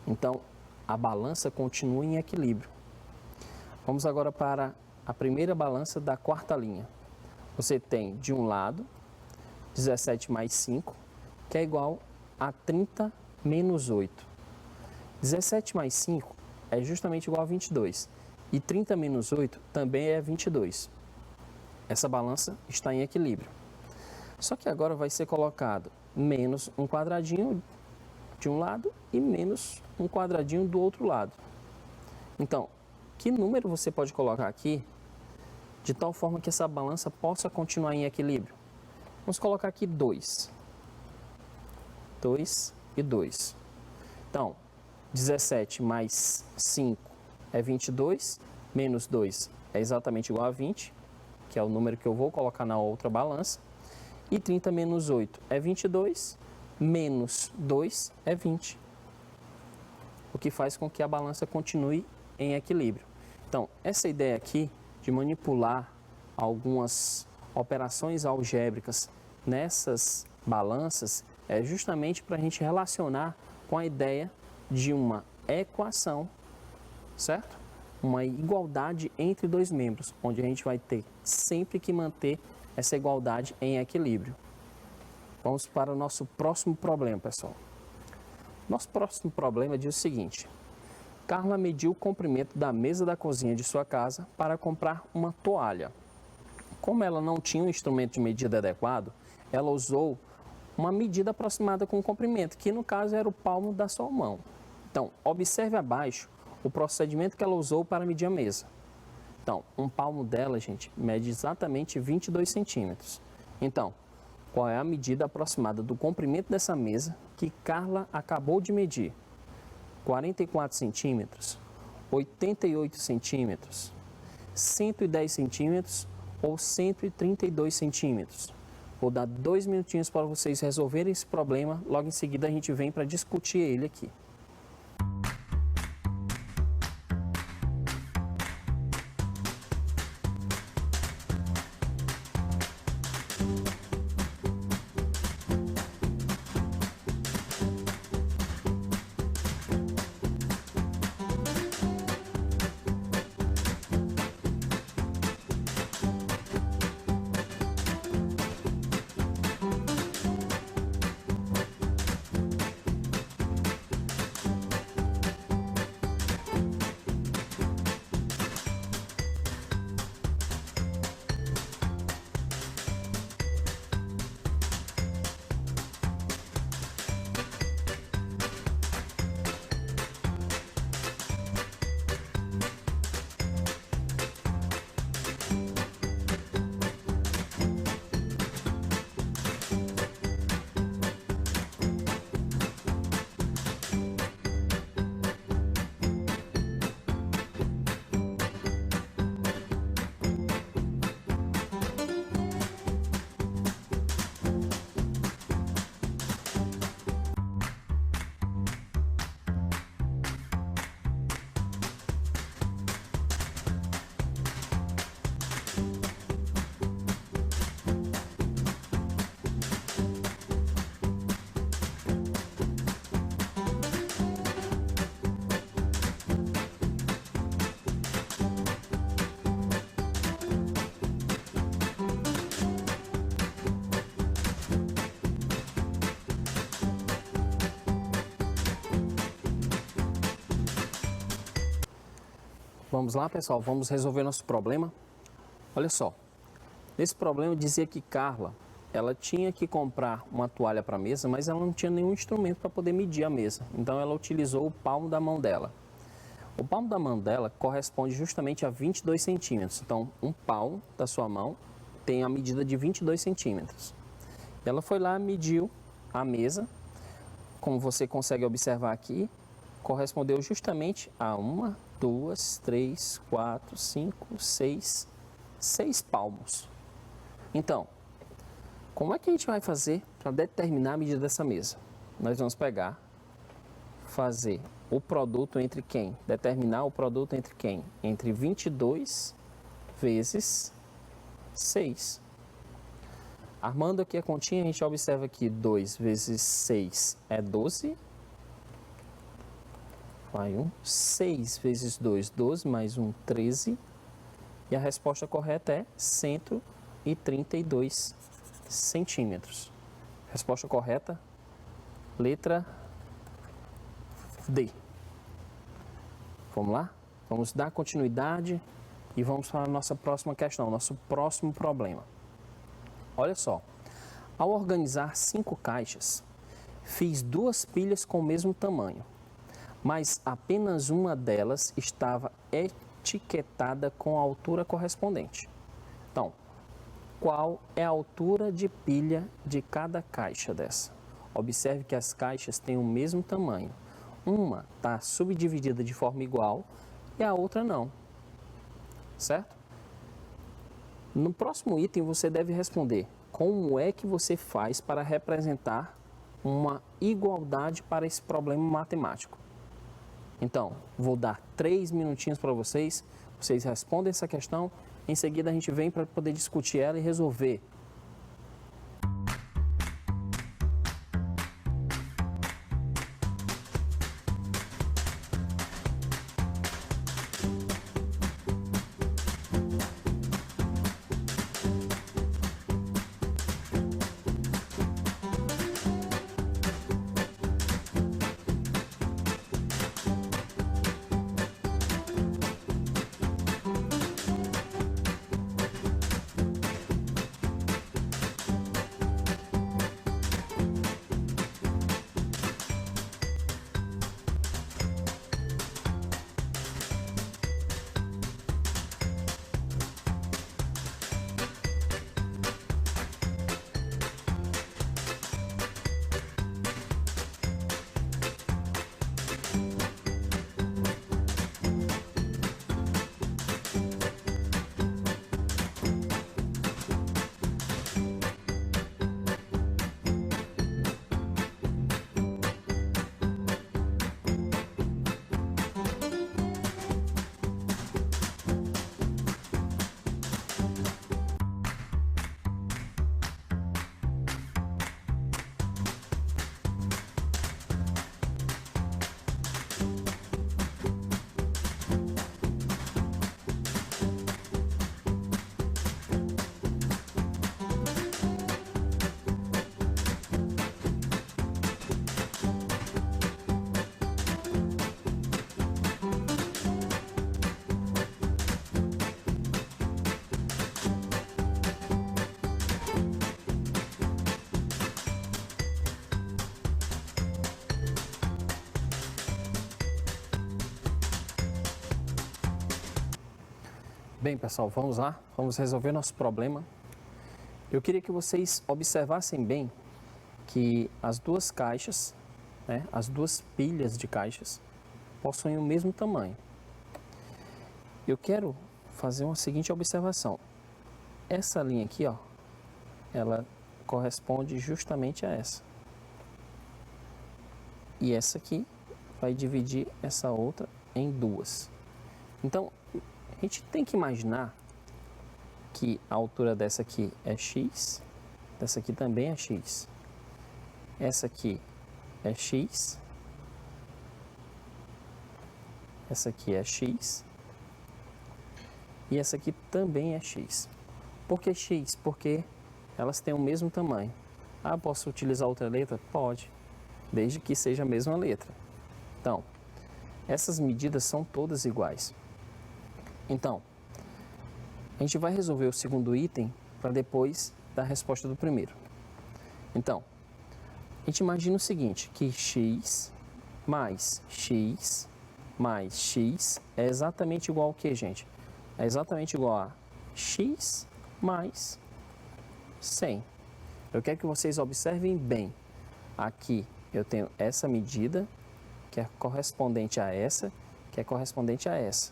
Então, a balança continua em equilíbrio. Vamos agora para a primeira balança da quarta linha. Você tem, de um lado, 17 mais 5, que é igual a 30 menos 8. 17 mais 5 é justamente igual a 22. E 30 menos 8 também é 22. Essa balança está em equilíbrio. Só que agora vai ser colocado menos um quadradinho de um lado e menos um quadradinho do outro lado. Então, que número você pode colocar aqui de tal forma que essa balança possa continuar em equilíbrio? Vamos colocar aqui 2. 2 e 2. Então, 17 mais 5 é 22, menos 2 é exatamente igual a 20, que é o número que eu vou colocar na outra balança. E 30 menos 8 é 22, menos 2 é 20. O que faz com que a balança continue em equilíbrio. Então, essa ideia aqui de manipular algumas operações algébricas nessas balanças é justamente para a gente relacionar com a ideia de uma equação, certo? Uma igualdade entre dois membros, onde a gente vai ter sempre que manter essa igualdade em equilíbrio. Vamos para o nosso próximo problema, pessoal. Nosso próximo problema diz o seguinte: Carla mediu o comprimento da mesa da cozinha de sua casa para comprar uma toalha. Como ela não tinha um instrumento de medida adequado, ela usou uma medida aproximada com o comprimento, que no caso era o palmo da sua mão. Então, observe abaixo o procedimento que ela usou para medir a mesa. Então, um palmo dela, gente, mede exatamente 22 centímetros. Então, qual é a medida aproximada do comprimento dessa mesa que Carla acabou de medir? 44 centímetros, 88 centímetros, 110 centímetros ou 132 centímetros. Vou dar 2 minutinhos para vocês resolverem esse problema, logo em seguida a gente vem para discutir ele aqui. Vamos lá, pessoal, vamos resolver nosso problema. Olha só, nesse problema dizia que Carla, ela tinha que comprar uma toalha para a mesa, mas ela não tinha nenhum instrumento para poder medir a mesa. Então ela utilizou o palmo da mão dela. O palmo da mão dela corresponde justamente a 22 centímetros. Então, um palmo da sua mão tem a medida de 22 centímetros. Ela foi lá, mediu a mesa, como você consegue observar aqui, correspondeu justamente a 1, 2, 3, 4, 5, 6 palmos. Então, como é que a gente vai fazer para determinar a medida dessa mesa? Nós vamos pegar, fazer o produto entre quem? Determinar o produto entre quem? Entre 22 vezes 6. Armando aqui a continha, a gente observa que 2 vezes 6 é 12. Vai 1. 6 vezes 2, 12, mais 1, 13. E a resposta correta é 132 centímetros. Resposta correta, letra D. Vamos lá? Vamos dar continuidade e vamos para a nossa próxima questão, nosso próximo problema. Olha só, ao organizar 5 caixas, fiz 2 pilhas com o mesmo tamanho, mas apenas uma delas estava etiquetada com a altura correspondente. Então, qual é a altura de pilha de cada caixa dessa? Observe que as caixas têm o mesmo tamanho. Uma está subdividida de forma igual e a outra não, certo? No próximo item você deve responder como é que você faz para representar uma igualdade para esse problema matemático. Então, vou dar 3 minutinhos para vocês respondem essa questão, em seguida a gente vem para poder discutir ela e resolver. Bem, pessoal, vamos lá, vamos resolver nosso problema. Eu queria que vocês observassem bem que as 2 caixas, as 2 pilhas de caixas, possuem o mesmo tamanho. Eu quero fazer uma seguinte observação. Essa linha aqui, ó, ela corresponde justamente a essa. E essa aqui vai dividir essa outra em 2. Então, a gente tem que imaginar que a altura dessa aqui é x, dessa aqui também é x. Essa aqui é x, essa aqui é x e essa aqui também é x. Por que x? Porque elas têm o mesmo tamanho. Ah, posso utilizar outra letra? Pode, desde que seja a mesma letra. Então, essas medidas são todas iguais. Então, a gente vai resolver o segundo item para depois dar a resposta do primeiro. Então, a gente imagina o seguinte, que x mais x mais x é exatamente igual ao que, gente? É exatamente igual a x mais 100. Eu quero que vocês observem bem. Aqui eu tenho essa medida, que é correspondente a essa, que é correspondente a essa.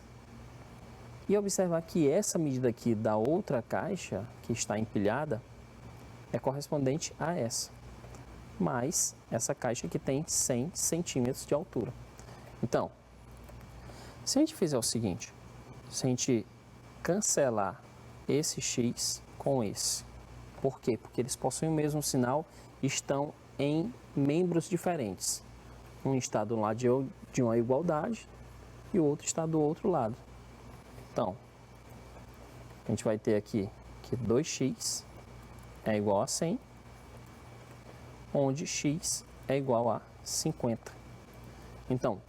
E observar que essa medida aqui da outra caixa, que está empilhada, é correspondente a essa, mais essa caixa que tem 100 centímetros de altura. Então, se a gente fizer o seguinte, se a gente cancelar esse x com esse, por quê? Porque eles possuem o mesmo sinal e estão em membros diferentes. Um está do lado de uma igualdade e o outro está do outro lado. Então, a gente vai ter aqui que 2x é igual a 100, onde x é igual a 50. Então,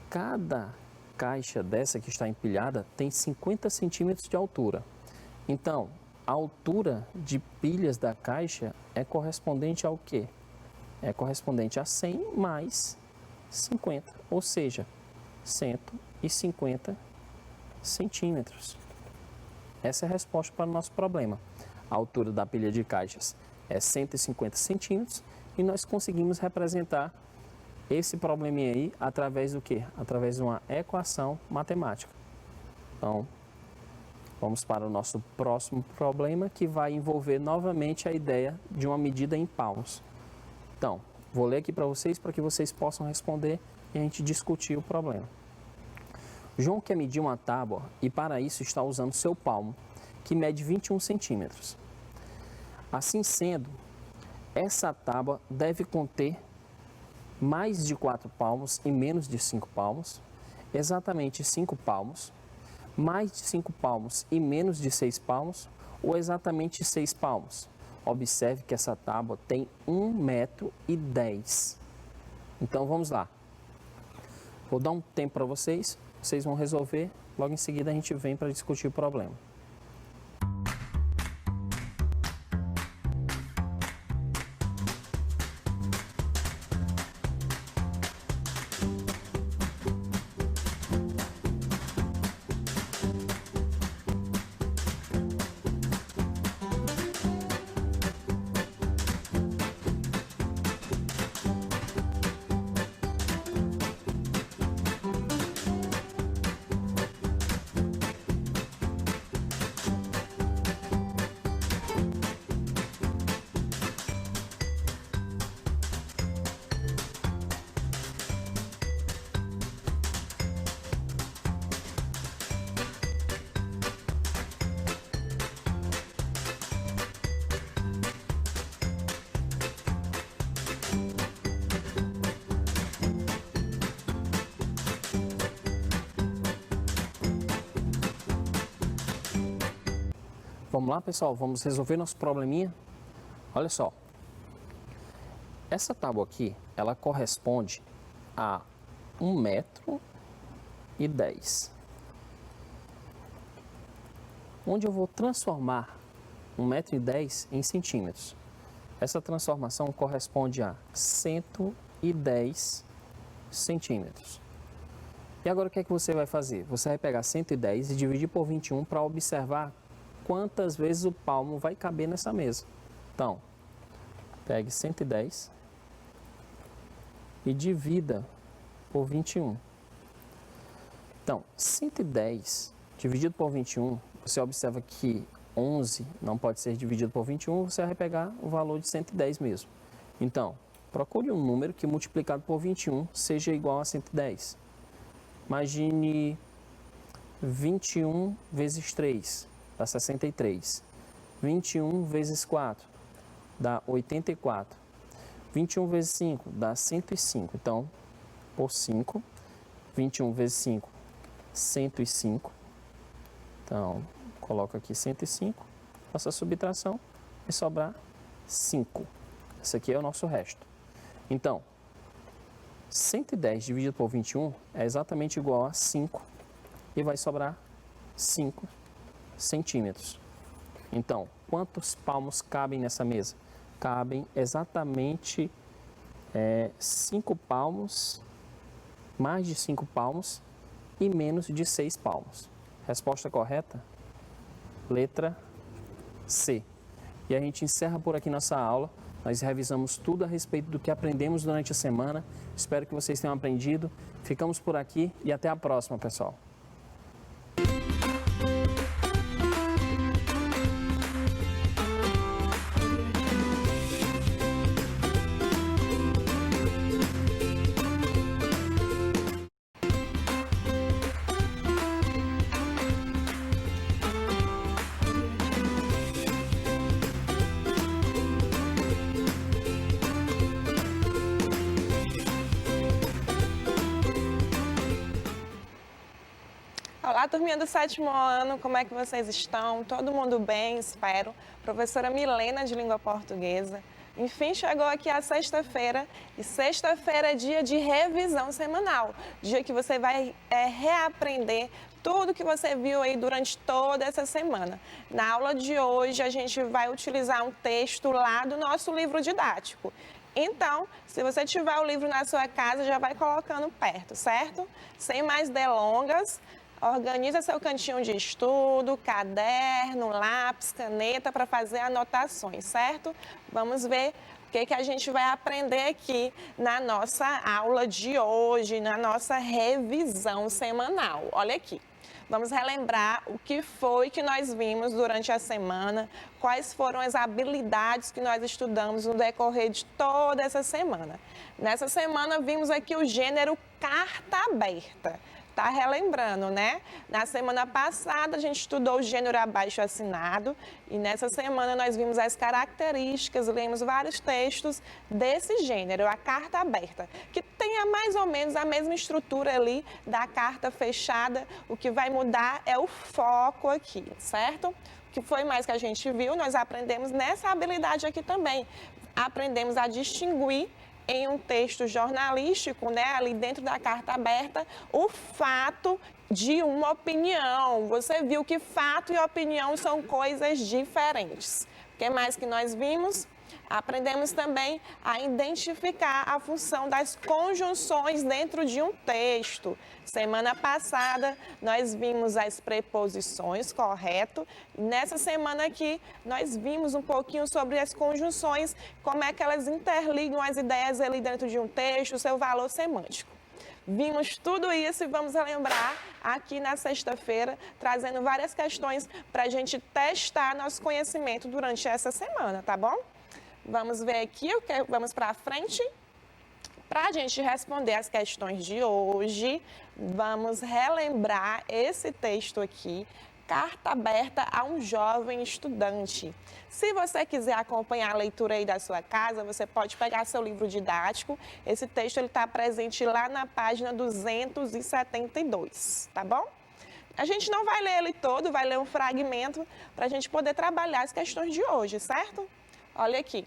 cada caixa dessa que está empilhada tem 50 centímetros de altura. Então, a altura de pilhas da caixa é correspondente ao quê? É correspondente a 100 mais 50, ou seja, 150 centímetros. Essa é a resposta para o nosso problema. A altura da pilha de caixas é 150 centímetros e nós conseguimos representar esse probleminha aí através do quê? Através de uma equação matemática. Então, vamos para o nosso próximo problema, que vai envolver novamente a ideia de uma medida em palmos. Então, vou ler aqui para que vocês possam responder e a gente discutir o problema. João quer medir uma tábua e para isso está usando seu palmo, que mede 21 centímetros. Assim sendo, essa tábua deve conter mais de 4 palmos e menos de 5 palmos, exatamente 5 palmos, mais de 5 palmos e menos de 6 palmos, ou exatamente 6 palmos. Observe que essa tábua tem 1,10 m. Então vamos lá. Vou dar um tempo para vocês vão resolver, logo em seguida a gente vem para discutir o problema. Vamos lá, pessoal, vamos resolver nosso probleminha? Olha só, essa tábua aqui, ela corresponde a 1,10 m. Onde eu vou transformar 1,10 m em centímetros. Essa transformação corresponde a 110 centímetros. E agora o que é que você vai fazer? Você vai pegar 110 e dividir por 21 para observar quantas vezes o palmo vai caber nessa mesa. Então, pegue 110 e divida por 21. Então, 110 dividido por 21, você observa que 11 não pode ser dividido por 21, você vai pegar o valor de 110 mesmo. Então, procure um número que multiplicado por 21 seja igual a 110. Imagine 21 vezes 3. Dá 63. 21 vezes 4 dá 84. 21 vezes 5 dá 105. Então, por 5, 21 vezes 5, 105. Então, coloco aqui 105, faço a subtração e sobrar 5. Esse aqui é o nosso resto. Então, 110 dividido por 21 é exatamente igual a 5 e vai sobrar 5 centímetros. Então, quantos palmos cabem nessa mesa? Cabem exatamente 5 palmos, mais de 5 palmos e menos de 6 palmos. Resposta correta? Letra C. E a gente encerra por aqui nossa aula. Nós revisamos tudo a respeito do que aprendemos durante a semana. Espero que vocês tenham aprendido. Ficamos por aqui e até a próxima, pessoal. Olá, turminha do 7º ano, como é que vocês estão? Todo mundo bem, espero. Professora Milena de Língua Portuguesa. Enfim, chegou aqui a sexta-feira e sexta-feira é dia de revisão semanal. Dia que você vai reaprender tudo que você viu aí durante toda essa semana. Na aula de hoje, a gente vai utilizar um texto lá do nosso livro didático. Então, se você tiver o livro na sua casa, já vai colocando perto, certo? Sem mais delongas, organiza seu cantinho de estudo, caderno, lápis, caneta para fazer anotações, certo? Vamos ver o que a gente vai aprender aqui na nossa aula de hoje, na nossa revisão semanal. Olha aqui. Vamos relembrar o que foi que nós vimos durante a semana, quais foram as habilidades que nós estudamos no decorrer de toda essa semana. Nessa semana vimos aqui o gênero carta aberta. Tá relembrando, né? Na semana passada a gente estudou o gênero abaixo-assinado e nessa semana nós vimos as características, lemos vários textos desse gênero, a carta aberta, que tenha mais ou menos a mesma estrutura ali da carta fechada. O que vai mudar é o foco aqui, certo? O que foi mais que a gente viu? Nós aprendemos nessa habilidade aqui também. Aprendemos a distinguir em um texto jornalístico, né, ali dentro da carta aberta, o fato de uma opinião. Você viu que fato e opinião são coisas diferentes. O que mais que nós vimos? Aprendemos também a identificar a função das conjunções dentro de um texto. Semana passada, nós vimos as preposições, correto? Nessa semana aqui, nós vimos um pouquinho sobre as conjunções, como é que elas interligam as ideias ali dentro de um texto, o seu valor semântico. Vimos tudo isso e vamos relembrar aqui na sexta-feira, trazendo várias questões para a gente testar nosso conhecimento durante essa semana, tá bom? Vamos ver aqui, vamos para frente. Para a gente responder as questões de hoje, vamos relembrar esse texto aqui, Carta Aberta a um Jovem Estudante. Se você quiser acompanhar a leitura aí da sua casa, você pode pegar seu livro didático. Esse texto está presente lá na página 272, tá bom? A gente não vai ler ele todo, vai ler um fragmento para a gente poder trabalhar as questões de hoje, certo? Olha aqui.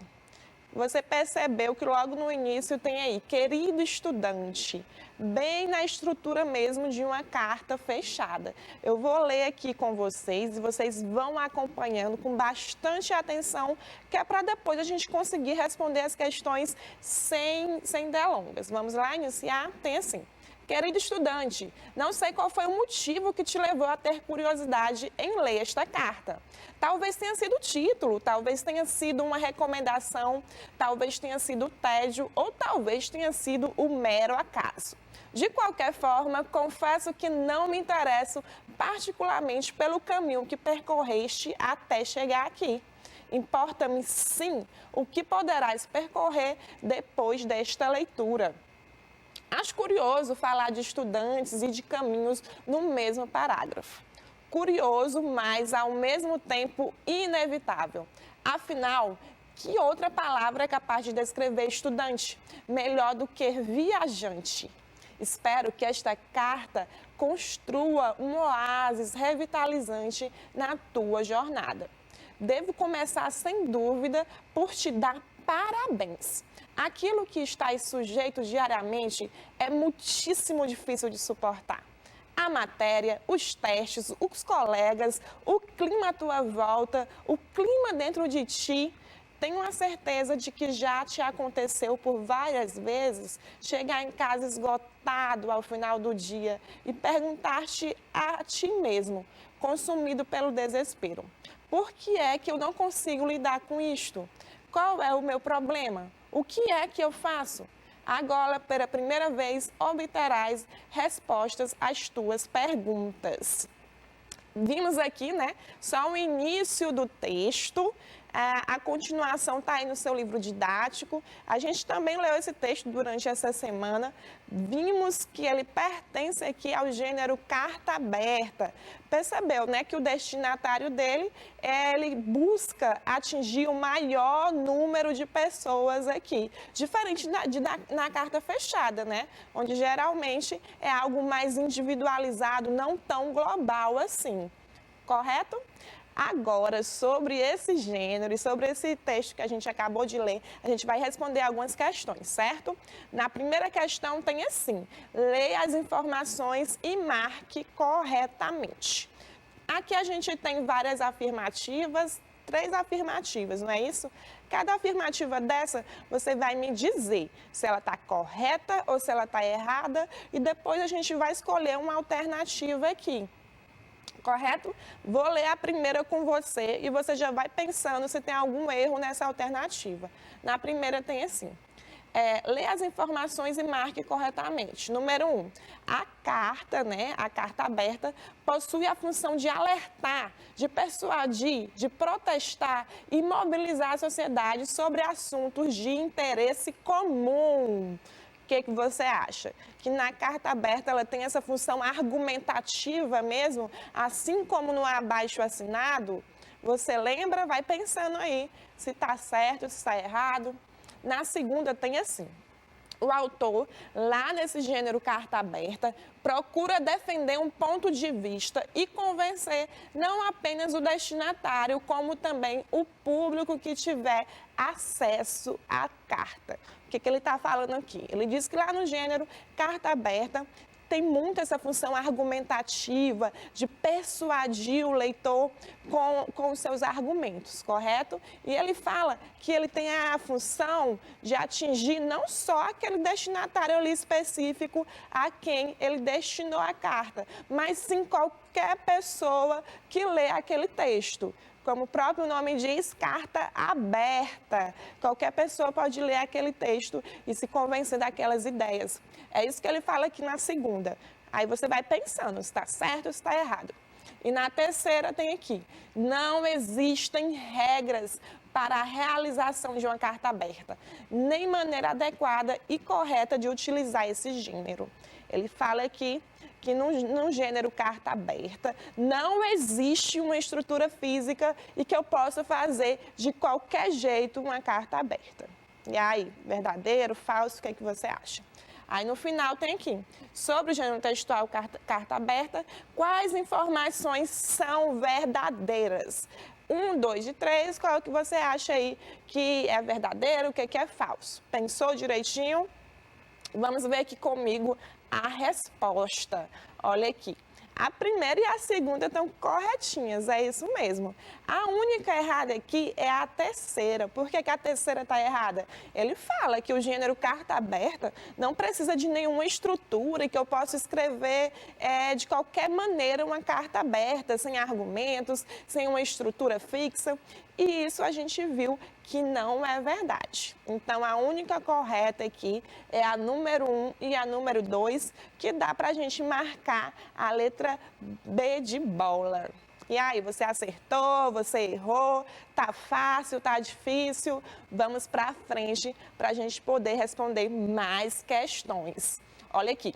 Você percebeu que logo no início tem aí, querido estudante, bem na estrutura mesmo de uma carta fechada. Eu vou ler aqui com vocês e vocês vão acompanhando com bastante atenção, que é para depois a gente conseguir responder as questões sem delongas. Vamos lá iniciar? Tem assim. Querido estudante, não sei qual foi o motivo que te levou a ter curiosidade em ler esta carta. Talvez tenha sido o título, talvez tenha sido uma recomendação, talvez tenha sido o tédio ou talvez tenha sido o mero acaso. De qualquer forma, confesso que não me interesso particularmente pelo caminho que percorreste até chegar aqui. Importa-me sim o que poderás percorrer depois desta leitura. Acho curioso falar de estudantes e de caminhos no mesmo parágrafo. Curioso, mas ao mesmo tempo inevitável. Afinal, que outra palavra é capaz de descrever estudante melhor do que viajante? Espero que esta carta construa um oásis revitalizante na tua jornada. Devo começar, sem dúvida, por te dar parabéns. Aquilo que estás sujeito diariamente é muitíssimo difícil de suportar. a matéria, os testes, os colegas, o clima à tua volta, o clima dentro de ti. Tenho a certeza de que já te aconteceu por várias vezes chegar em casa esgotado ao final do dia e perguntar-te a ti mesmo, consumido pelo desespero: por que é que eu não consigo lidar com isto? Qual é o meu problema? O que é que eu faço? Agora, pela primeira vez, obterás respostas às tuas perguntas. Vimos aqui, né, só o início do texto. A continuação está aí no seu livro didático. A gente também leu esse texto durante essa semana. Vimos que ele pertence aqui ao gênero carta aberta. Percebeu, né, que o destinatário dele, ele busca atingir o maior número de pessoas aqui. Diferente na carta fechada, né, onde geralmente é algo mais individualizado, não tão global assim. Correto? Agora, sobre esse gênero e sobre esse texto que a gente acabou de ler, a gente vai responder algumas questões, certo? Na primeira questão tem assim: leia as informações e marque corretamente. Aqui a gente tem várias afirmativas, 3 afirmativas, não é isso? Cada afirmativa dessa, você vai me dizer se ela está correta ou se ela está errada, e depois a gente vai escolher uma alternativa aqui. Correto? Vou ler a primeira com você e você já vai pensando se tem algum erro nessa alternativa. Na primeira tem assim: lê as informações e marque corretamente. Número 1, a carta, né, a carta aberta, possui a função de alertar, de persuadir, de protestar e mobilizar a sociedade sobre assuntos de interesse comum. O que você acha? Que na carta aberta ela tem essa função argumentativa mesmo, assim como no abaixo assinado? Você lembra? Vai pensando aí se está certo, se está errado. Na segunda tem assim: o autor, lá nesse gênero carta aberta, procura defender um ponto de vista e convencer não apenas o destinatário, como também o público que tiver acesso à carta. O que ele está falando aqui? Ele diz que lá no gênero carta aberta tem muito essa função argumentativa de persuadir o leitor com os seus argumentos, correto? E ele fala que ele tem a função de atingir não só aquele destinatário ali específico a quem ele destinou a carta, mas sim qualquer pessoa que lê aquele texto. Como o próprio nome diz, carta aberta. Qualquer pessoa pode ler aquele texto e se convencer daquelas ideias. É isso que ele fala aqui na segunda. Aí você vai pensando se está certo ou se está errado. E na terceira tem aqui: não existem regras para a realização de uma carta aberta, nem maneira adequada e correta de utilizar esse gênero. Ele fala aqui que no gênero carta aberta não existe uma estrutura física e que eu possa fazer de qualquer jeito uma carta aberta. E aí, verdadeiro, falso, o que é que você acha? Aí no final tem aqui: sobre o gênero textual carta aberta, quais informações são verdadeiras? 1, 2 e 3, qual é o que você acha aí que é verdadeiro, o que é falso? Pensou direitinho? Vamos ver aqui comigo a resposta. Olha aqui. A primeira e a segunda estão corretinhas, é isso mesmo. A única errada aqui é a terceira. Por que a terceira está errada? Ele fala que o gênero carta aberta não precisa de nenhuma estrutura e que eu posso escrever de qualquer maneira uma carta aberta, sem argumentos, sem uma estrutura fixa. E isso a gente viu que não é verdade. Então, a única correta aqui é a número 1 e a número 2, que dá para a gente marcar a letra B de bola. E aí, você acertou, você errou, tá fácil, tá difícil? Vamos para frente para a gente poder responder mais questões. Olha aqui.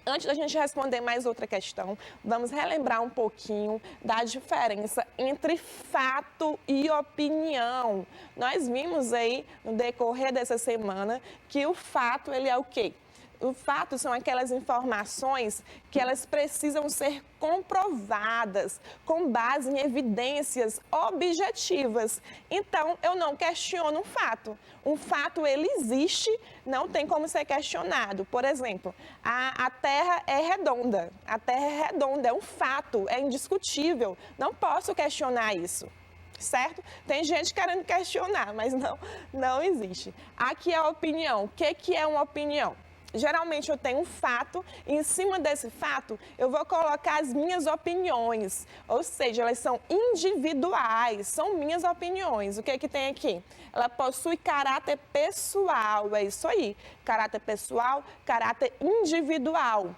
Antes da gente responder mais outra questão, vamos relembrar um pouquinho da diferença entre fato e opinião. Nós vimos aí no decorrer dessa semana que o fato, ele é o quê? O fato são aquelas informações que elas precisam ser comprovadas com base em evidências objetivas. Então, eu não questiono um fato. Um fato, ele existe, não tem como ser questionado. Por exemplo, a Terra é redonda. A Terra é redonda, é um fato, é indiscutível. Não posso questionar isso. Certo? Tem gente querendo questionar, mas não existe. Aqui é a opinião. O que é uma opinião? Geralmente eu tenho um fato e em cima desse fato eu vou colocar as minhas opiniões. Ou seja, elas são individuais, são minhas opiniões. O que tem aqui? Ela possui caráter pessoal, é isso aí. Caráter pessoal, caráter individual.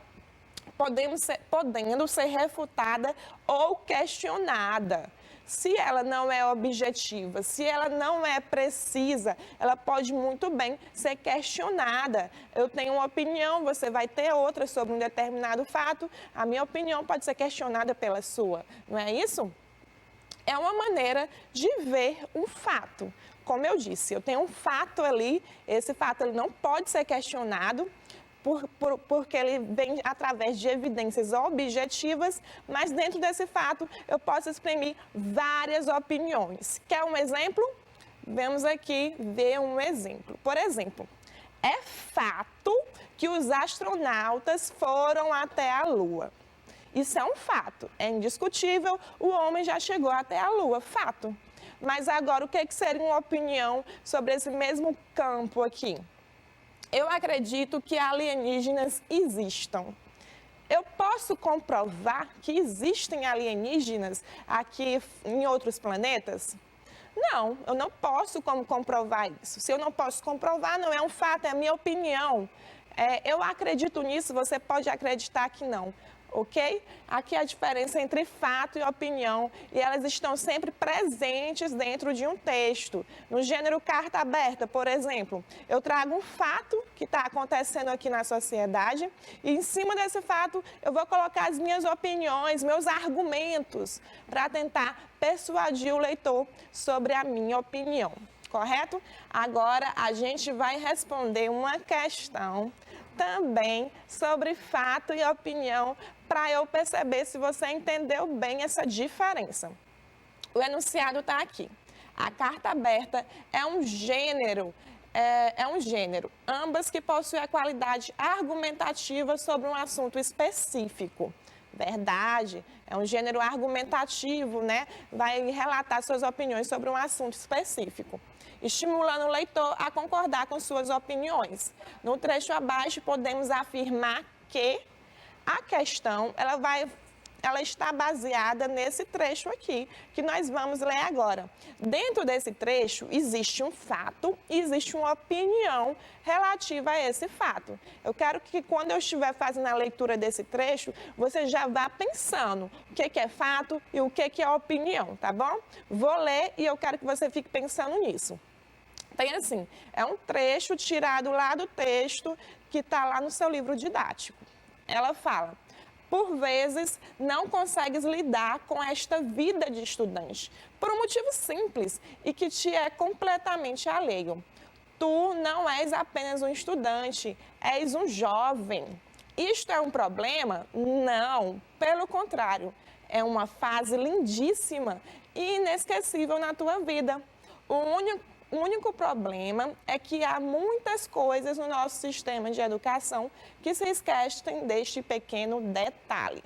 Podendo ser refutada ou questionada. Se ela não é objetiva, se ela não é precisa, ela pode muito bem ser questionada. Eu tenho uma opinião, você vai ter outra sobre um determinado fato, a minha opinião pode ser questionada pela sua, não é isso? É uma maneira de ver um fato. Como eu disse, eu tenho um fato ali, esse fato ele não pode ser questionado, porque ele vem através de evidências objetivas, mas dentro desse fato eu posso exprimir várias opiniões. Quer um exemplo? Vamos aqui ver um exemplo. Por exemplo, é fato que os astronautas foram até a Lua. Isso é um fato, é indiscutível, o homem já chegou até a Lua, fato. Mas agora, o que seria uma opinião sobre esse mesmo campo aqui? Eu acredito que alienígenas existam. Eu posso comprovar que existem alienígenas aqui em outros planetas? Não, eu não posso comprovar isso. Se eu não posso comprovar, não é um fato, é a minha opinião. Eu acredito nisso, você pode acreditar que não. Ok? Aqui a diferença entre fato e opinião, e elas estão sempre presentes dentro de um texto. No gênero carta aberta, por exemplo, eu trago um fato que está acontecendo aqui na sociedade, e em cima desse fato eu vou colocar as minhas opiniões, meus argumentos, para tentar persuadir o leitor sobre a minha opinião. Correto? Agora a gente vai responder uma questão também sobre fato e opinião, para eu perceber se você entendeu bem essa diferença. O enunciado está aqui. A carta aberta é um gênero, ambas que possuem a qualidade argumentativa sobre um assunto específico. Verdade, é um gênero argumentativo, né? Vai relatar suas opiniões sobre um assunto específico, estimulando o leitor a concordar com suas opiniões. No trecho abaixo, podemos afirmar que a questão ela está baseada nesse trecho aqui, que nós vamos ler agora. Dentro desse trecho, existe um fato e existe uma opinião relativa a esse fato. Eu quero que quando eu estiver fazendo a leitura desse trecho, você já vá pensando o que é fato e o que é opinião, tá bom? Vou ler e eu quero que você fique pensando nisso. Tem assim, é um trecho tirado lá do texto que está lá no seu livro didático. Ela fala: por vezes não consegues lidar com esta vida de estudante, por um motivo simples e que te é completamente alheio. Tu não és apenas um estudante, és um jovem. Isto é um problema? Não, pelo contrário, é uma fase lindíssima e inesquecível na tua vida. O único problema é que há muitas coisas no nosso sistema de educação que se esquecem deste pequeno detalhe.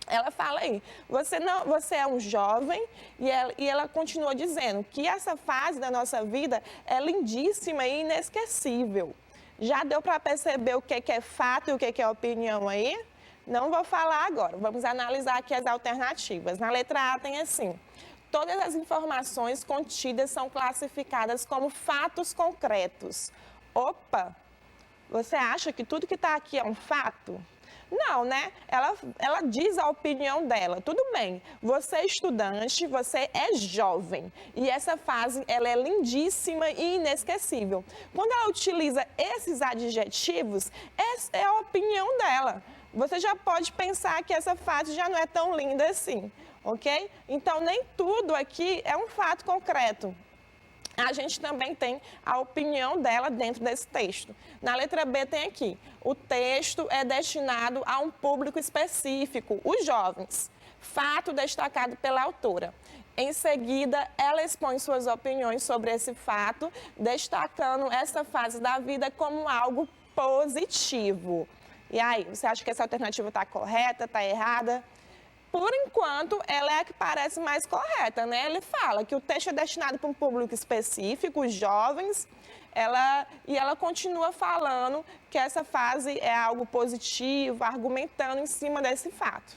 Ela fala aí, você é um jovem e ela continua dizendo que essa fase da nossa vida é lindíssima e inesquecível. Já deu para perceber o que é fato e o que é opinião aí? Não vou falar agora, vamos analisar aqui as alternativas. Na letra A tem assim: todas as informações contidas são classificadas como fatos concretos. Opa, você acha que tudo que está aqui é um fato? Não, né? Ela diz a opinião dela. Tudo bem, você é estudante, você é jovem. E essa fase, ela é lindíssima e inesquecível. Quando ela utiliza esses adjetivos, essa é a opinião dela. Você já pode pensar que essa fase já não é tão linda assim, ok? Então, nem tudo aqui é um fato concreto. a gente também tem a opinião dela dentro desse texto. Na letra B tem aqui, o texto é destinado a um público específico, os jovens. Fato destacado pela autora. Em seguida, ela expõe suas opiniões sobre esse fato, destacando essa fase da vida como algo positivo. E aí, você acha que essa alternativa está correta, está errada? Por enquanto, ela é a que parece mais correta, né? Ele fala que o texto é destinado para um público específico, os jovens, e ela continua falando que essa fase é algo positivo, argumentando em cima desse fato.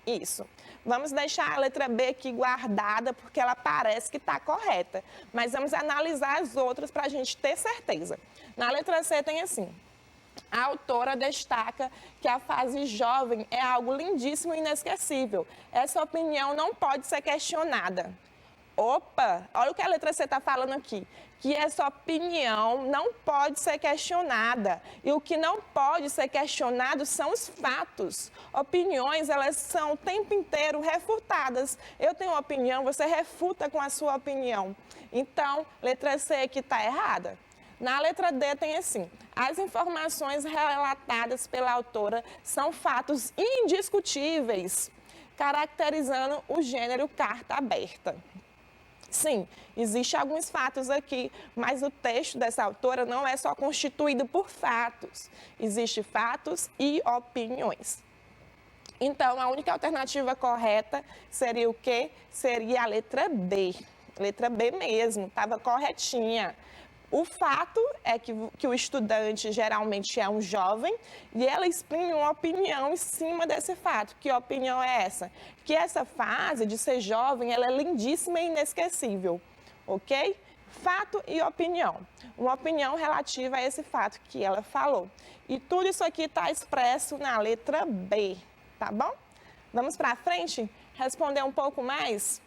Isso. Vamos deixar a letra B aqui guardada, porque ela parece que está correta. Mas vamos analisar as outras para a gente ter certeza. Na letra C tem assim. A autora destaca que a fase jovem é algo lindíssimo e inesquecível. Essa opinião não pode ser questionada. Opa, olha o que a letra C está falando aqui. Que essa opinião não pode ser questionada. E o que não pode ser questionado são os fatos. Opiniões, elas são o tempo inteiro refutadas. Eu tenho uma opinião, você refuta com a sua opinião. Então, letra C aqui está errada. Na letra D tem assim, as informações relatadas pela autora são fatos indiscutíveis, caracterizando o gênero carta aberta. Sim, existem alguns fatos aqui, mas o texto dessa autora não é só constituído por fatos. Existem fatos e opiniões. Então, a única alternativa correta seria o quê? Seria a letra B. Letra B mesmo, estava corretinha. O fato é que o estudante geralmente é um jovem e ela exprime uma opinião em cima desse fato. Que opinião é essa? Que essa fase de ser jovem, ela é lindíssima e inesquecível, ok? Fato e opinião. Uma opinião relativa a esse fato que ela falou. E tudo isso aqui está expresso na letra B, tá bom? Vamos para frente? Responder um pouco mais?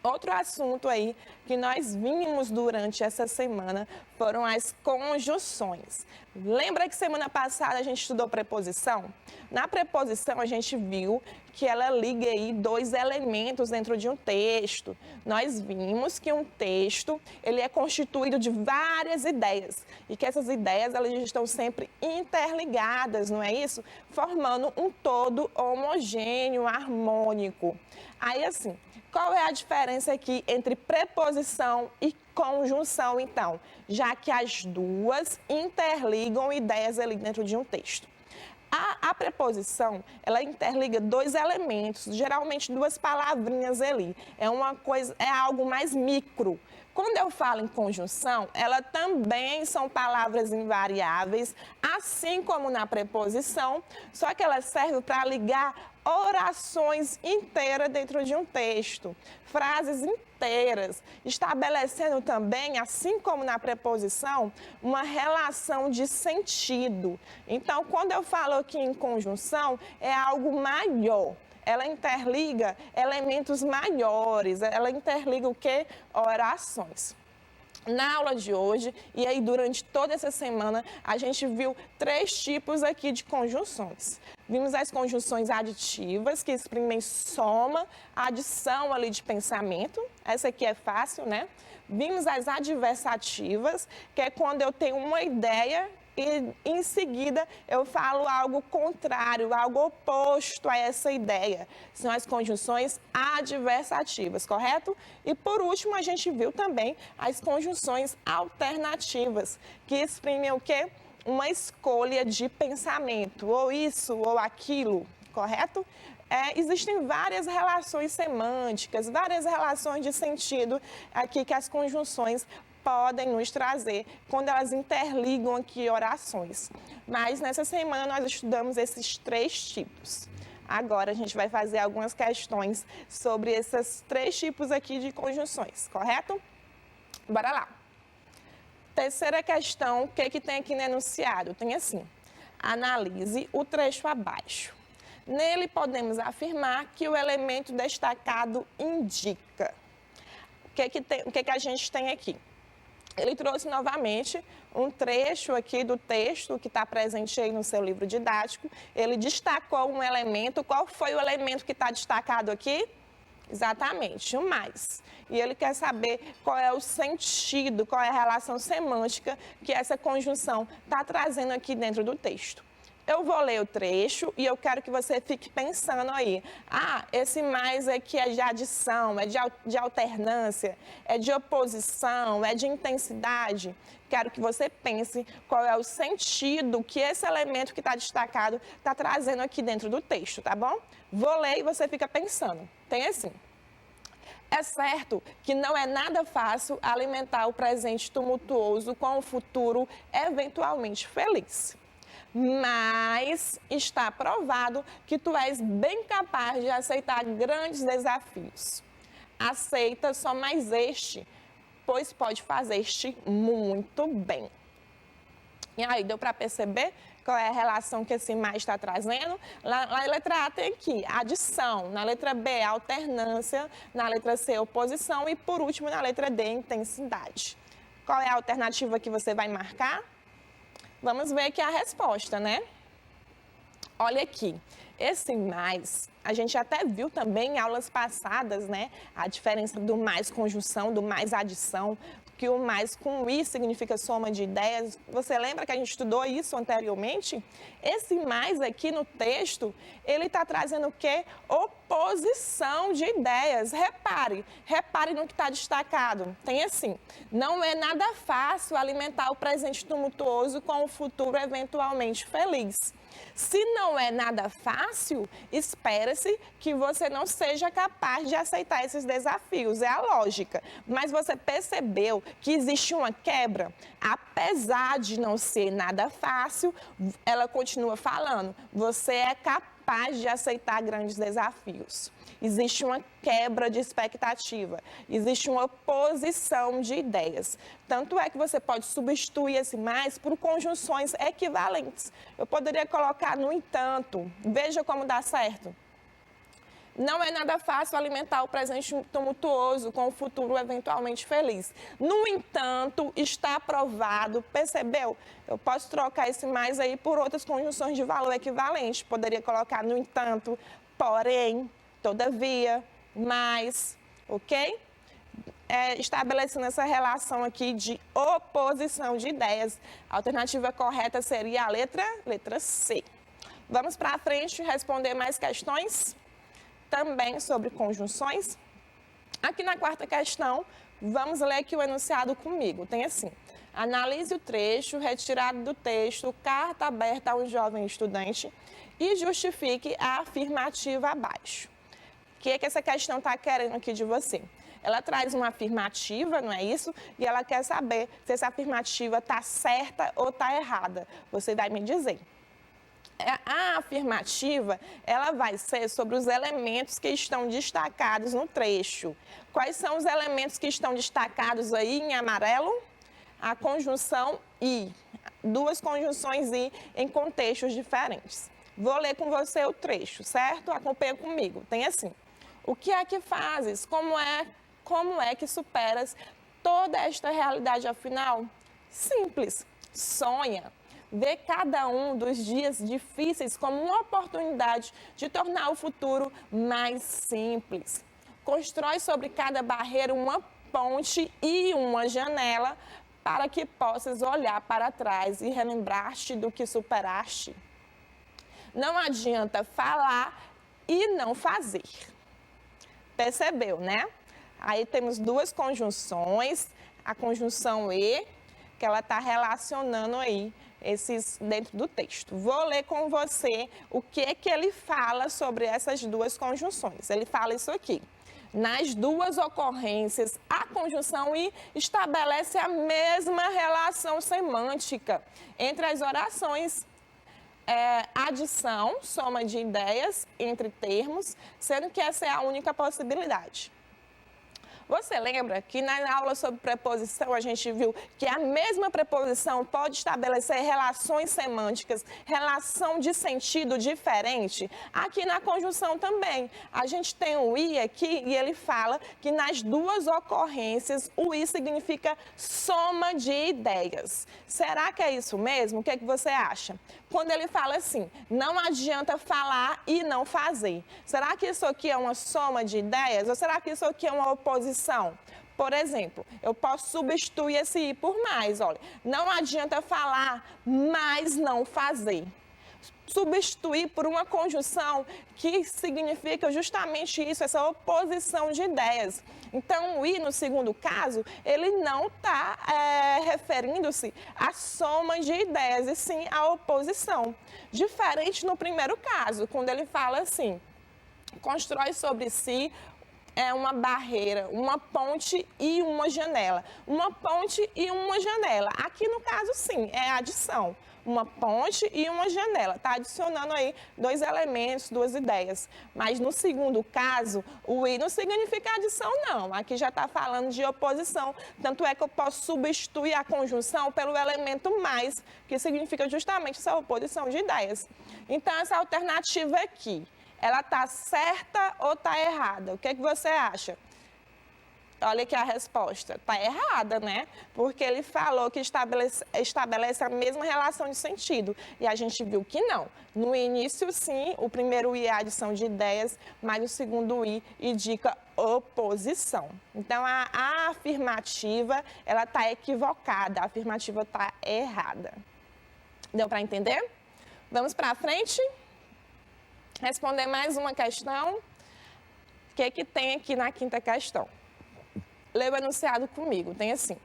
Outro assunto aí que nós vimos durante essa semana foram as conjunções. Lembra que semana passada a gente estudou preposição? Na preposição a gente viu que ela liga aí dois elementos dentro de um texto. Nós vimos que um texto, ele é constituído de várias ideias e que essas ideias elas estão sempre interligadas, não é isso? Formando um todo homogêneo, harmônico. Aí assim, qual é a diferença aqui entre preposição e conjunção, então? Já que as duas interligam ideias ali dentro de um texto. A preposição, ela interliga dois elementos, geralmente duas palavrinhas ali. É algo mais micro. Quando eu falo em conjunção, ela também são palavras invariáveis, assim como na preposição, só que ela serve para ligar orações inteiras dentro de um texto, frases inteiras, estabelecendo também, assim como na preposição, uma relação de sentido. Então, quando eu falo aqui em conjunção, é algo maior. Ela interliga elementos maiores, ela interliga o quê? Orações. Na aula de hoje, e aí durante toda essa semana, a gente viu 3 tipos aqui de conjunções. Vimos as conjunções aditivas, que exprimem soma, adição ali de pensamento. Essa aqui é fácil, né? Vimos as adversativas, que é quando eu tenho uma ideia e em seguida eu falo algo contrário, algo oposto a essa ideia. São as conjunções adversativas, correto? E por último, a gente viu também as conjunções alternativas, que exprimem o quê? Uma escolha de pensamento, ou isso ou aquilo, correto? Existem várias relações semânticas, várias relações de sentido aqui que as conjunções podem nos trazer quando elas interligam aqui orações. Mas nessa semana nós estudamos esses 3 tipos. Agora a gente vai fazer algumas questões sobre esses 3 tipos aqui de conjunções, correto? Bora lá. Terceira questão, o que tem aqui no enunciado? Tem assim, analise o trecho abaixo. Nele podemos afirmar que o elemento destacado indica. O que a gente tem aqui? Ele trouxe novamente um trecho aqui do texto que está presente aí no seu livro didático. Ele destacou um elemento. Qual foi o elemento que está destacado aqui? Exatamente, o mais. E ele quer saber qual é o sentido, qual é a relação semântica que essa conjunção está trazendo aqui dentro do texto. Eu vou ler o trecho e eu quero que você fique pensando aí. Ah, esse mais aqui é de adição, é de alternância, é de oposição, é de intensidade. Quero que você pense qual é o sentido que esse elemento que está destacado está trazendo aqui dentro do texto, tá bom? Vou ler e você fica pensando. Tem assim. É certo que não é nada fácil alimentar o presente tumultuoso com o futuro eventualmente feliz. Mas está provado que tu és bem capaz de aceitar grandes desafios. Aceita só mais este, pois pode fazer-te muito bem. E aí, deu para perceber qual é a relação que esse mais está trazendo? Na letra A tem aqui adição, na letra B alternância, na letra C oposição e por último na letra D intensidade. Qual é a alternativa que você vai marcar? Vamos ver aqui a resposta, né? Olha aqui, esse mais, a gente até viu também em aulas passadas, né? A diferença do mais conjunção, do mais adição, que o mais com i significa soma de ideias. Você lembra que a gente estudou isso anteriormente? Esse mais aqui no texto, ele está trazendo o quê? Oposição de ideias. Repare no que está destacado. Tem assim, não é nada fácil alimentar o presente tumultuoso com o futuro eventualmente feliz. Se não é nada fácil, espera-se que você não seja capaz de aceitar esses desafios, é a lógica. Mas você percebeu que existe uma quebra? Apesar de não ser nada fácil, ela continua falando, você é capaz de aceitar grandes desafios. Existe uma quebra de expectativa, existe uma oposição de ideias. Tanto é que você pode substituir esse mais por conjunções equivalentes. Eu poderia colocar no entanto, veja como dá certo. Não é nada fácil alimentar o presente tumultuoso com o futuro eventualmente feliz. No entanto, está provado, percebeu? Eu posso trocar esse mais aí por outras conjunções de valor equivalente. Poderia colocar no entanto, porém, todavia, mas, ok? Estabelecendo essa relação aqui de oposição de ideias. A alternativa correta seria a letra C. Vamos para frente responder mais questões? Também sobre conjunções. Aqui na quarta questão, vamos ler aqui o enunciado comigo. Tem assim, analise o trecho retirado do texto Carta Aberta a um Jovem Estudante e justifique a afirmativa abaixo. O que é que essa questão está querendo aqui de você? Ela traz uma afirmativa, não é isso? E ela quer saber se essa afirmativa está certa ou está errada. Você vai me dizer. A afirmativa, ela vai ser sobre os elementos que estão destacados no trecho. Quais são os elementos que estão destacados aí em amarelo? A conjunção e. Duas conjunções e em contextos diferentes. Vou ler com você o trecho, certo? Acompanha comigo. Tem assim. O que é que fazes? Como é que superas toda esta realidade afinal? Simples. Sonha. Vê cada um dos dias difíceis como uma oportunidade de tornar o futuro mais simples. Constrói sobre cada barreira uma ponte e uma janela para que possas olhar para trás e relembrar-te do que superaste. Não adianta falar e não fazer. Percebeu, né? Aí temos duas conjunções, a conjunção e, que ela está relacionando aí esses dentro do texto. Vou ler com você o que ele fala sobre essas duas conjunções. Ele fala isso aqui. Nas duas ocorrências, a conjunção e estabelece a mesma relação semântica entre as orações. Adição, soma de ideias entre termos, sendo que essa é a única possibilidade. Você lembra que na aula sobre preposição a gente viu que a mesma preposição pode estabelecer relações semânticas, relação de sentido diferente? Aqui na conjunção também. A gente tem o i aqui e ele fala que nas duas ocorrências o i significa soma de ideias. Será que é isso mesmo? O que é que você acha? Quando ele fala assim, não adianta falar e não fazer. Será que isso aqui é uma soma de ideias ou será que isso aqui é uma oposição? Por exemplo, eu posso substituir esse i por mais, olha. Não adianta falar, mas não fazer. Substituir por uma conjunção que significa justamente isso, essa oposição de ideias. Então, o i, no segundo caso, ele não está referindo-se à soma de ideias, e sim à oposição. Diferente no primeiro caso, quando ele fala assim, constrói sobre si uma barreira, uma ponte e uma janela. Uma ponte e uma janela. Aqui, no caso, sim, é adição. Uma ponte e uma janela. Está adicionando aí dois elementos, duas ideias. Mas no segundo caso, o i não significa adição, não. Aqui já está falando de oposição. Tanto é que eu posso substituir a conjunção pelo elemento mais, que significa justamente essa oposição de ideias. Então, essa alternativa aqui, ela está certa ou está errada? O que é que você acha? Olha aqui a resposta. Está errada, né? Porque ele falou que estabelece a mesma relação de sentido. E a gente viu que não. No início, sim, o primeiro i é a adição de ideias, mas o segundo i indica oposição. Então, a afirmativa, ela está equivocada. A afirmativa está errada. Deu para entender? Vamos para frente? Responder mais uma questão. O que tem aqui na quinta questão? Lê o enunciado comigo. Tem assim.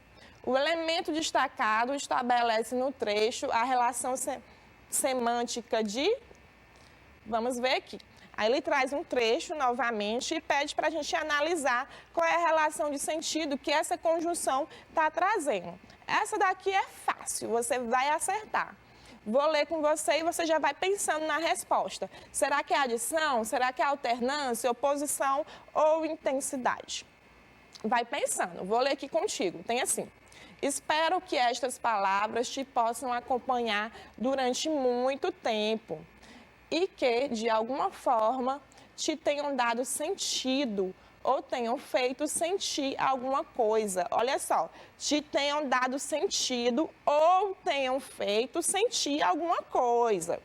O elemento destacado estabelece no trecho a relação semântica de... Vamos ver aqui. Aí ele traz um trecho novamente e pede para a gente analisar qual é a relação de sentido que essa conjunção está trazendo. Essa daqui é fácil, você vai acertar. Vou ler com você e você já vai pensando na resposta. Será que é adição? Será que é alternância, oposição ou intensidade? Vai pensando. Vou ler aqui contigo. Tem assim. Espero que estas palavras te possam acompanhar durante muito tempo e que, de alguma forma, te tenham dado sentido ou tenham feito sentir alguma coisa. Olha só, te tenham dado sentido ou tenham feito sentir alguma coisa.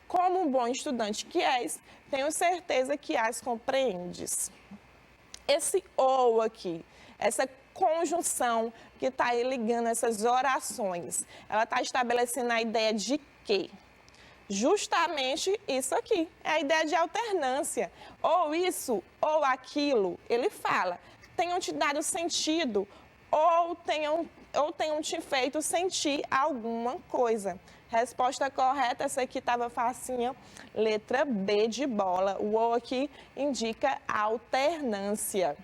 Como um bom estudante que és, tenho certeza que as compreendes. Esse ou aqui, essa conjunção que está aí ligando essas orações, ela está estabelecendo a ideia de quê? Justamente isso aqui, é a ideia de alternância. Ou isso, ou aquilo, ele fala, tenham te dado sentido, ou tenham te feito sentir alguma coisa. Resposta correta, essa aqui estava facinha, letra B de bola. O ou aqui indica alternância.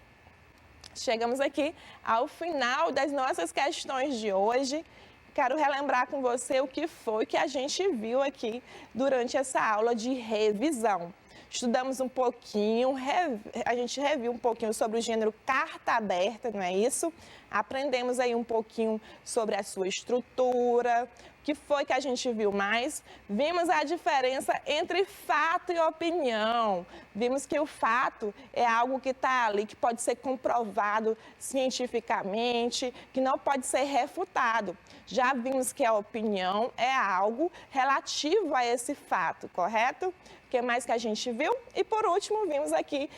Chegamos aqui ao final das nossas questões de hoje. Quero relembrar com você o que foi que a gente viu aqui durante essa aula de revisão. Estudamos um pouquinho, a gente reviu um pouquinho sobre o gênero carta aberta, não é isso? Aprendemos aí um pouquinho sobre a sua estrutura. O que foi que a gente viu mais? Vimos a diferença entre fato e opinião. Vimos que o fato é algo que está ali, que pode ser comprovado cientificamente, que não pode ser refutado. Já vimos que a opinião é algo relativo a esse fato, correto? O que mais que a gente viu? E por último, vimos aqui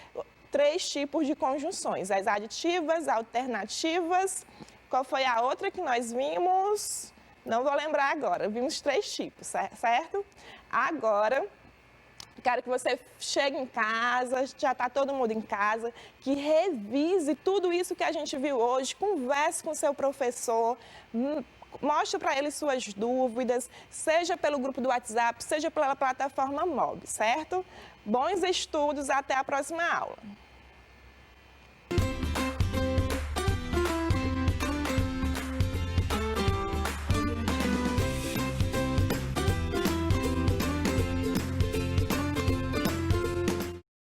3 tipos de conjunções, as aditivas, alternativas. Qual foi a outra que nós vimos? Não vou lembrar agora. Vimos 3 tipos, certo? Agora, quero que você chegue em casa, já está todo mundo em casa, que revise tudo isso que a gente viu hoje, converse com seu professor, mostre para ele suas dúvidas, seja pelo grupo do WhatsApp, seja pela plataforma MOB, certo? Bons estudos, até a próxima aula.